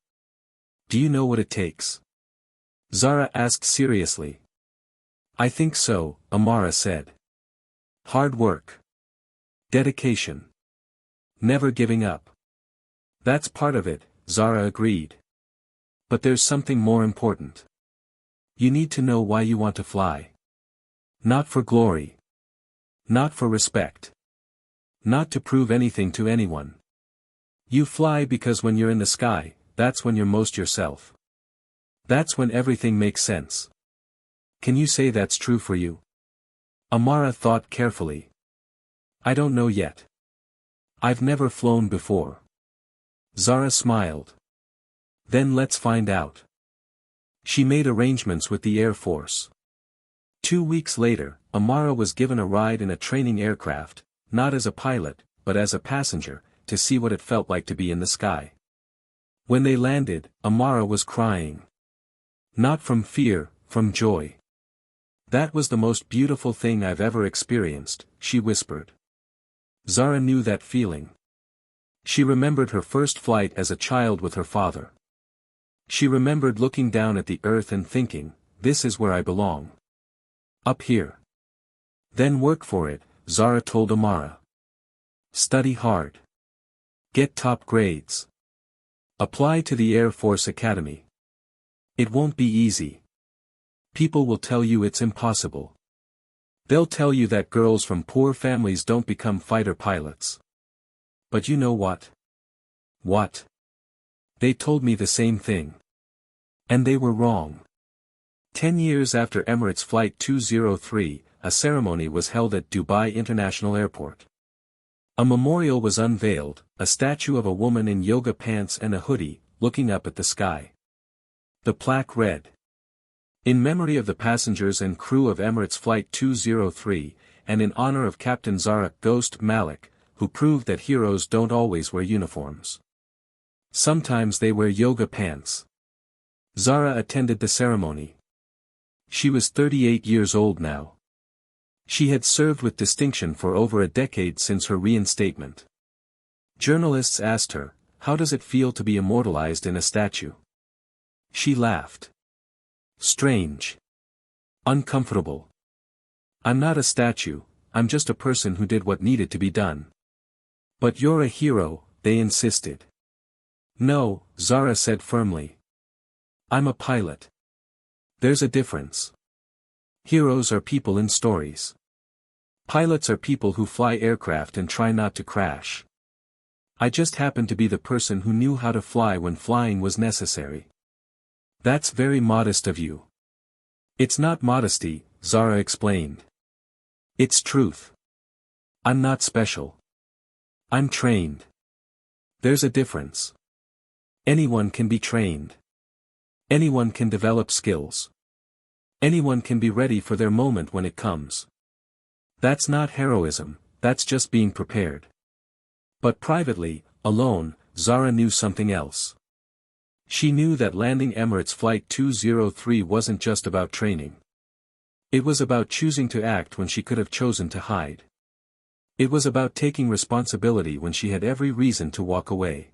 "Do you know what it takes?" Zara asked seriously. "I think so," Amara said. "Hard work. Dedication. Never giving up." "That's part of it," Zara agreed. "But there's something more important. You need to know why you want to fly. Not for glory. Not for respect. Not to prove anything to anyone. You fly because when you're in the sky, that's when you're most yourself. That's when everything makes sense. Can you say that's true for you?" Amara thought carefully. "I don't know yet. I've never flown before." Zara smiled. "Then let's find out." She made arrangements with the Air Force. 2 weeks later, Amara was given a ride in a training aircraft, not as a pilot, but as a passenger, to see what it felt like to be in the sky. When they landed, Amara was crying. Not from fear, from joy. "That was the most beautiful thing I've ever experienced," she whispered. Zara knew that feeling. She remembered her first flight as a child with her father. She remembered looking down at the earth and thinking, "This is where I belong. Up here." "Then work for it," Zara told Amara. "Study hard. Get top grades. Apply to the Air Force Academy. It won't be easy. People will tell you it's impossible. They'll tell you that girls from poor families don't become fighter pilots. But you know what? What? They told me the same thing. And they were wrong." 10 years after Emirates Flight 203, a ceremony was held at Dubai International Airport. A memorial was unveiled, a statue of a woman in yoga pants and a hoodie, looking up at the sky. The plaque read, "In memory of the passengers and crew of Emirates Flight 203, and in honor of Captain Zara Ghost Malik, who proved that heroes don't always wear uniforms. Sometimes they wear yoga pants." Zara attended the ceremony. She was 38 years old now. She had served with distinction for over a decade since her reinstatement. Journalists asked her, "How does it feel to be immortalized in a statue?" She laughed. "Strange. Uncomfortable. I'm not a statue, I'm just a person who did what needed to be done." "But you're a hero," they insisted. "No," Zara said firmly. "I'm a pilot. There's a difference. Heroes are people in stories. Pilots are people who fly aircraft and try not to crash. I just happened to be the person who knew how to fly when flying was necessary." "That's very modest of you." "It's not modesty," Zara explained. "It's truth. I'm not special. I'm trained. There's a difference. Anyone can be trained. Anyone can develop skills. Anyone can be ready for their moment when it comes. That's not heroism, that's just being prepared." But privately, alone, Zara knew something else. She knew that landing Emirates Flight 203 wasn't just about training. It was about choosing to act when she could have chosen to hide. It was about taking responsibility when she had every reason to walk away.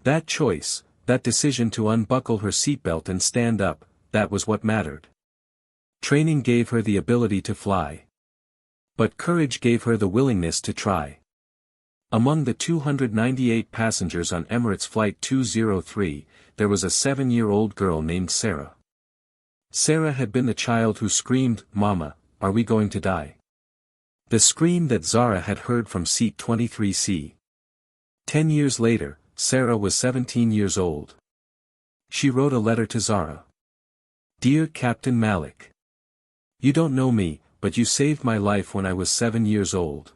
That choice, that decision to unbuckle her seatbelt and stand up, that was what mattered. Training gave her the ability to fly. But courage gave her the willingness to try. Among the 298 passengers on Emirates Flight 203, there was a 7-year-old girl named Sarah. Sarah had been the child who screamed, "Mama, are we going to die?" The scream that Zara had heard from seat 23C. 10 years later, Sarah was 17 years old. She wrote a letter to Zara. "Dear Captain Malik. You don't know me, but you saved my life when I was 7 years old.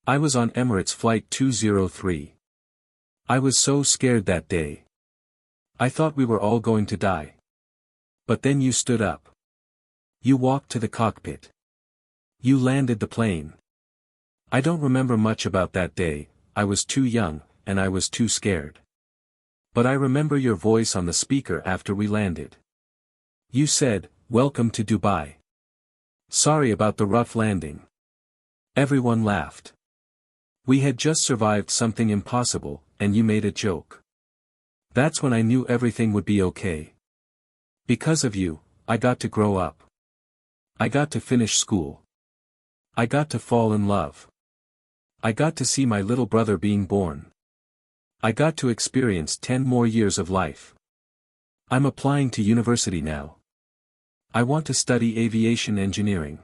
I was on Emirates Flight 203. I was so scared that day. I thought we were all going to die. But then you stood up. You walked to the cockpit. You landed the plane. I don't remember much about that day, I was too young, and I was too scared. But I remember your voice on the speaker after we landed. You said, "Welcome to Dubai. Sorry about the rough landing." Everyone laughed. We had just survived something impossible, and you made a joke. That's when I knew everything would be okay. Because of you, I got to grow up. I got to finish school. I got to fall in love. I got to see my little brother being born. I got to experience 10 more years of life. I'm applying to university now. I want to study aviation engineering.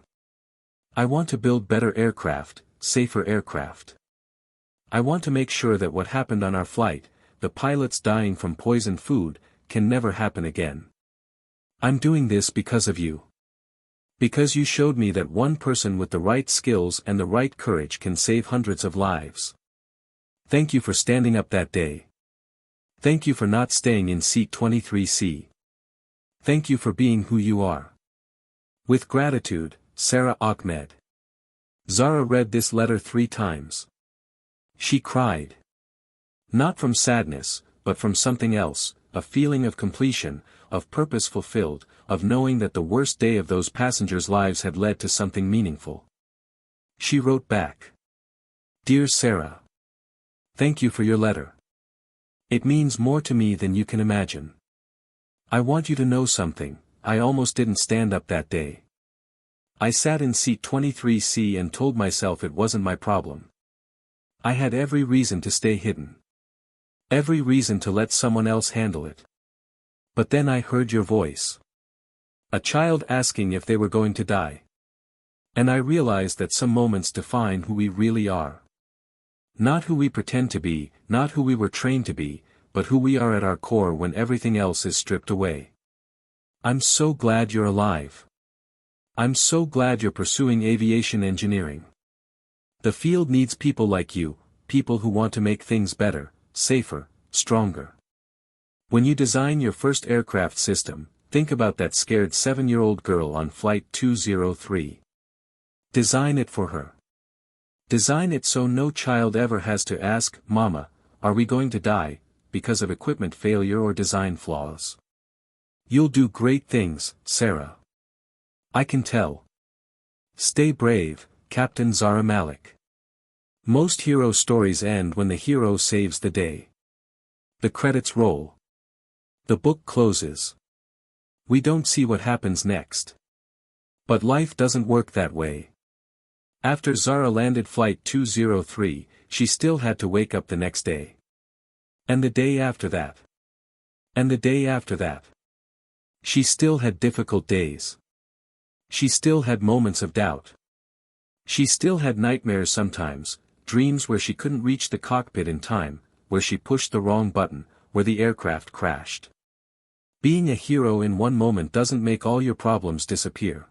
I want to build better aircraft, safer aircraft. I want to make sure that what happened on our flight, the pilots dying from poisoned food, can never happen again. I'm doing this because of you. Because you showed me that one person with the right skills and the right courage can save hundreds of lives. Thank you for standing up that day. Thank you for not staying in seat 23C. Thank you for being who you are. With gratitude, Sarah Ahmed. Zara read this letter 3 times. She cried. Not from sadness, but from something else, a feeling of completion, of purpose fulfilled, of knowing that the worst day of those passengers' lives had led to something meaningful. She wrote back. Dear Sarah. Thank you for your letter. It means more to me than you can imagine. I want you to know something, I almost didn't stand up that day. I sat in seat 23C and told myself it wasn't my problem. I had every reason to stay hidden. Every reason to let someone else handle it. But then I heard your voice. A child asking if they were going to die. And I realized that some moments define who we really are. Not who we pretend to be, not who we were trained to be, but who we are at our core when everything else is stripped away. I'm so glad you're alive. I'm so glad you're pursuing aviation engineering. The field needs people like you, people who want to make things better, safer, stronger. When you design your first aircraft system, think about that scared 7-year-old girl on Flight 203. Design it for her. Design it so no child ever has to ask, "Mama, are we going to die?" because of equipment failure or design flaws. You'll do great things, Sarah. I can tell. Stay brave, Captain Zara Malik. Most hero stories end when the hero saves the day. The credits roll. The book closes. We don't see what happens next. But life doesn't work that way. After Zara landed Flight 203, she still had to wake up the next day. And the day after that. And the day after that. She still had difficult days. She still had moments of doubt. She still had nightmares sometimes, dreams where she couldn't reach the cockpit in time, where she pushed the wrong button, where the aircraft crashed. Being a hero in one moment doesn't make all your problems disappear.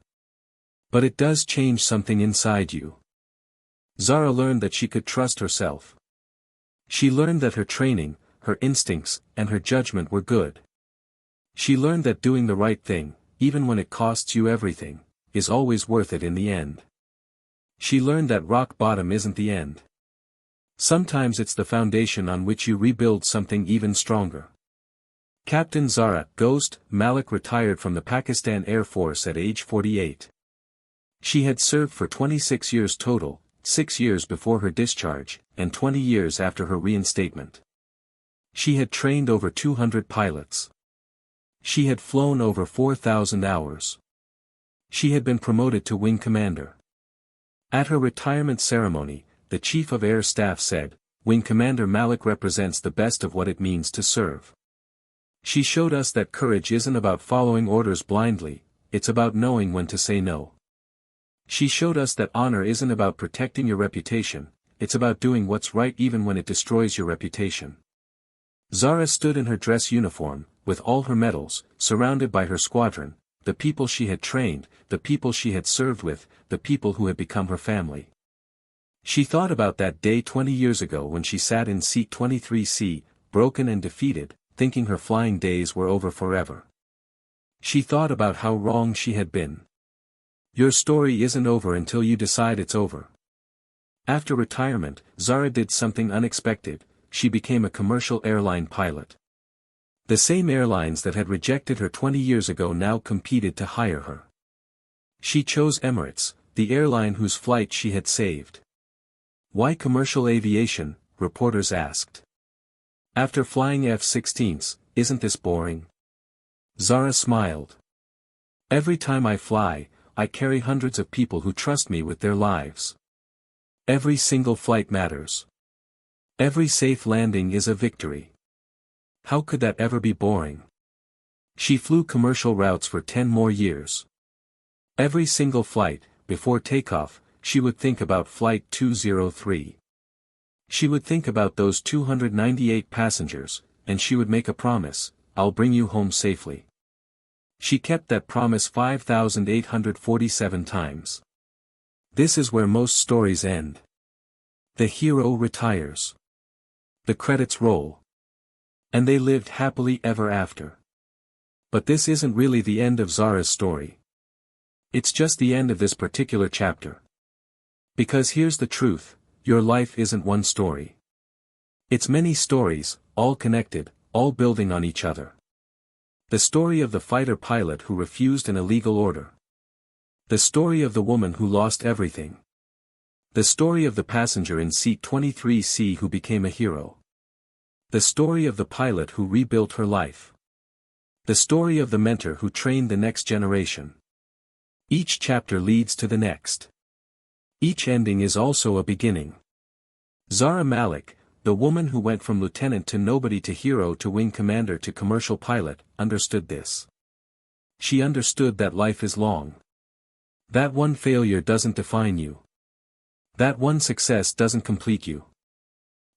But it does change something inside you. Zara learned that she could trust herself. She learned that her training, her instincts, and her judgment were good. She learned that doing the right thing, even when it costs you everything, is always worth it in the end. She learned that rock bottom isn't the end. Sometimes it's the foundation on which you rebuild something even stronger. Captain Zara Ghost Malik retired from the Pakistan Air Force at age 48. She had served for 26 years total, 6 years before her discharge, and 20 years after her reinstatement. She had trained over 200 pilots. She had flown over 4,000 hours. She had been promoted to wing commander. At her retirement ceremony, the Chief of Air Staff said, "Wing Commander Malik represents the best of what it means to serve." She showed us that courage isn't about following orders blindly, it's about knowing when to say no. She showed us that honor isn't about protecting your reputation, it's about doing what's right even when it destroys your reputation. Zara stood in her dress uniform, with all her medals, surrounded by her squadron, the people she had trained, the people she had served with, the people who had become her family. She thought about that day 20 years ago when she sat in seat 23C, broken and defeated, thinking her flying days were over forever. She thought about how wrong she had been. Your story isn't over until you decide it's over. After retirement, Zara did something unexpected, she became a commercial airline pilot. The same airlines that had rejected her 20 years ago now competed to hire her. She chose Emirates, the airline whose flight she had saved. Why commercial aviation? Reporters asked. After flying F-16s, isn't this boring? Zara smiled. Every time I fly, I carry hundreds of people who trust me with their lives. Every single flight matters. Every safe landing is a victory. How could that ever be boring? She flew commercial routes for 10 more years. Every single flight, before takeoff, she would think about Flight 203. She would think about those 298 passengers, and she would make a promise, I'll bring you home safely. She kept that promise 5,847 times. This is where most stories end. The hero retires. The credits roll. And they lived happily ever after. But this isn't really the end of Zara's story. It's just the end of this particular chapter. Because here's the truth, your life isn't one story. It's many stories, all connected, all building on each other. The story of the fighter pilot who refused an illegal order. The story of the woman who lost everything. The story of the passenger in seat 23C who became a hero. The story of the pilot who rebuilt her life. The story of the mentor who trained the next generation. Each chapter leads to the next. Each ending is also a beginning. Zara Malik, the woman who went from lieutenant to nobody to hero to wing commander to commercial pilot, understood this. She understood that life is long. That one failure doesn't define you. That one success doesn't complete you.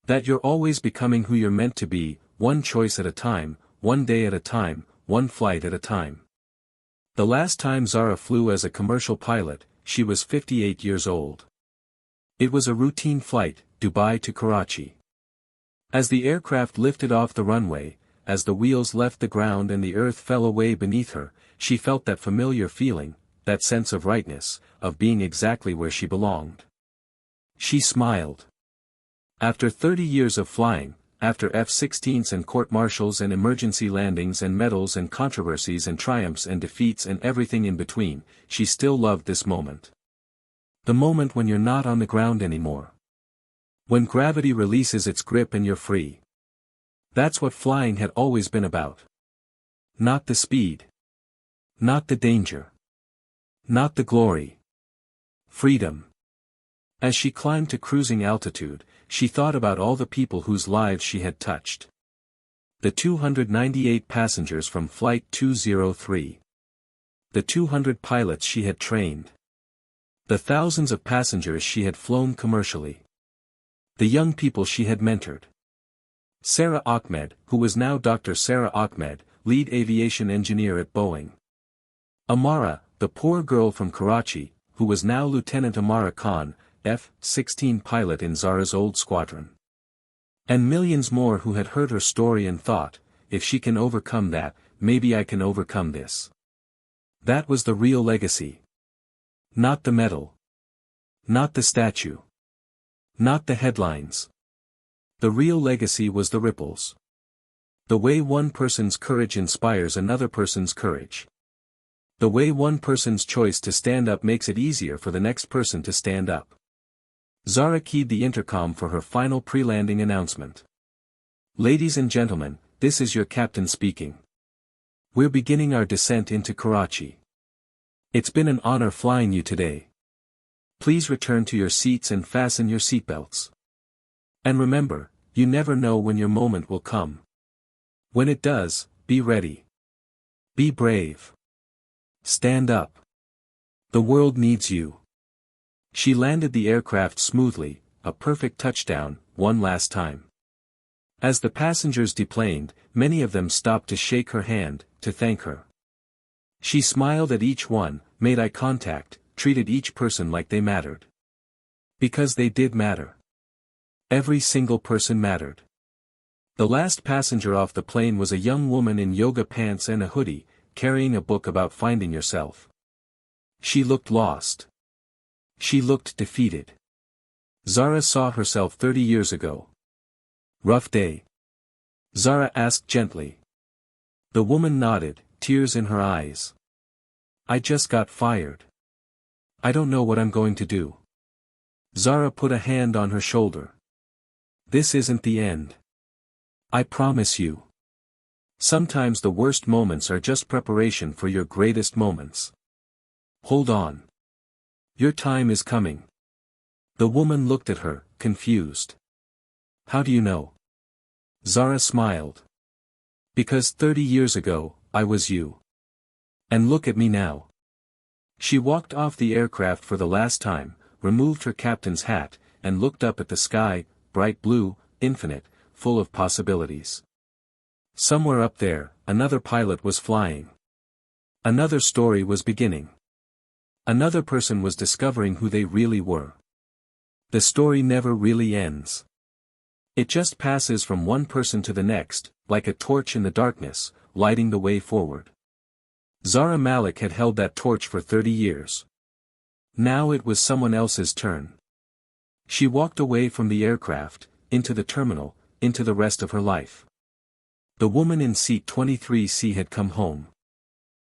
That you're always becoming who you're meant to be, one choice at a time, one day at a time, one flight at a time. The last time Zara flew as a commercial pilot, she was 58 years old. It was a routine flight, Dubai to Karachi. As the aircraft lifted off the runway, as the wheels left the ground and the earth fell away beneath her, she felt that familiar feeling, that sense of rightness, of being exactly where she belonged. She smiled. After 30 years of flying, after F-16s and court-martials and emergency landings and medals and controversies and triumphs and defeats and everything in between, she still loved this moment. The moment when you're not on the ground anymore. When gravity releases its grip and you're free. That's what flying had always been about. Not the speed. Not the danger. Not the glory. Freedom. As she climbed to cruising altitude, she thought about all the people whose lives she had touched. The 298 passengers from Flight 203. The 200 pilots she had trained. The thousands of passengers she had flown commercially. The young people she had mentored. Sarah Ahmed, who was now Dr. Sarah Ahmed, lead aviation engineer at Boeing. Amara, the poor girl from Karachi, who was now Lieutenant Amara Khan, F-16 pilot in Zara's old squadron. And millions more who had heard her story and thought, if she can overcome that, maybe I can overcome this. That was the real legacy. Not the medal. Not the statue. Not the headlines. The real legacy was the ripples. The way one person's courage inspires another person's courage. The way one person's choice to stand up makes it easier for the next person to stand up. Zara keyed the intercom for her final pre-landing announcement. Ladies and gentlemen, this is your captain speaking. We're beginning our descent into Karachi. It's been an honor flying you today. Please return to your seats and fasten your seatbelts. And remember, you never know when your moment will come. When it does, be ready. Be brave. Stand up. The world needs you. She landed the aircraft smoothly, a perfect touchdown, one last time. As the passengers deplaned, many of them stopped to shake her hand, to thank her. She smiled at each one, made eye contact, treated each person like they mattered. Because they did matter. Every single person mattered. The last passenger off the plane was a young woman in yoga pants and a hoodie, carrying a book about finding yourself. She looked lost. She looked defeated. Zara saw herself 30 years ago. Rough day? Zara asked gently. The woman nodded, tears in her eyes. I just got fired. I don't know what I'm going to do. Zara put a hand on her shoulder. This isn't the end. I promise you. Sometimes the worst moments are just preparation for your greatest moments. Hold on. Your time is coming. The woman looked at her, confused. How do you know? Zara smiled. Because 30 years ago, I was you. And look at me now. She walked off the aircraft for the last time, removed her captain's hat, and looked up at the sky, bright blue, infinite, full of possibilities. Somewhere up there, another pilot was flying. Another story was beginning. Another person was discovering who they really were. The story never really ends. It just passes from one person to the next, like a torch in the darkness, lighting the way forward. Zara Malik had held that torch for 30 years. Now it was someone else's turn. She walked away from the aircraft, into the terminal, into the rest of her life. The woman in seat 23C had come home.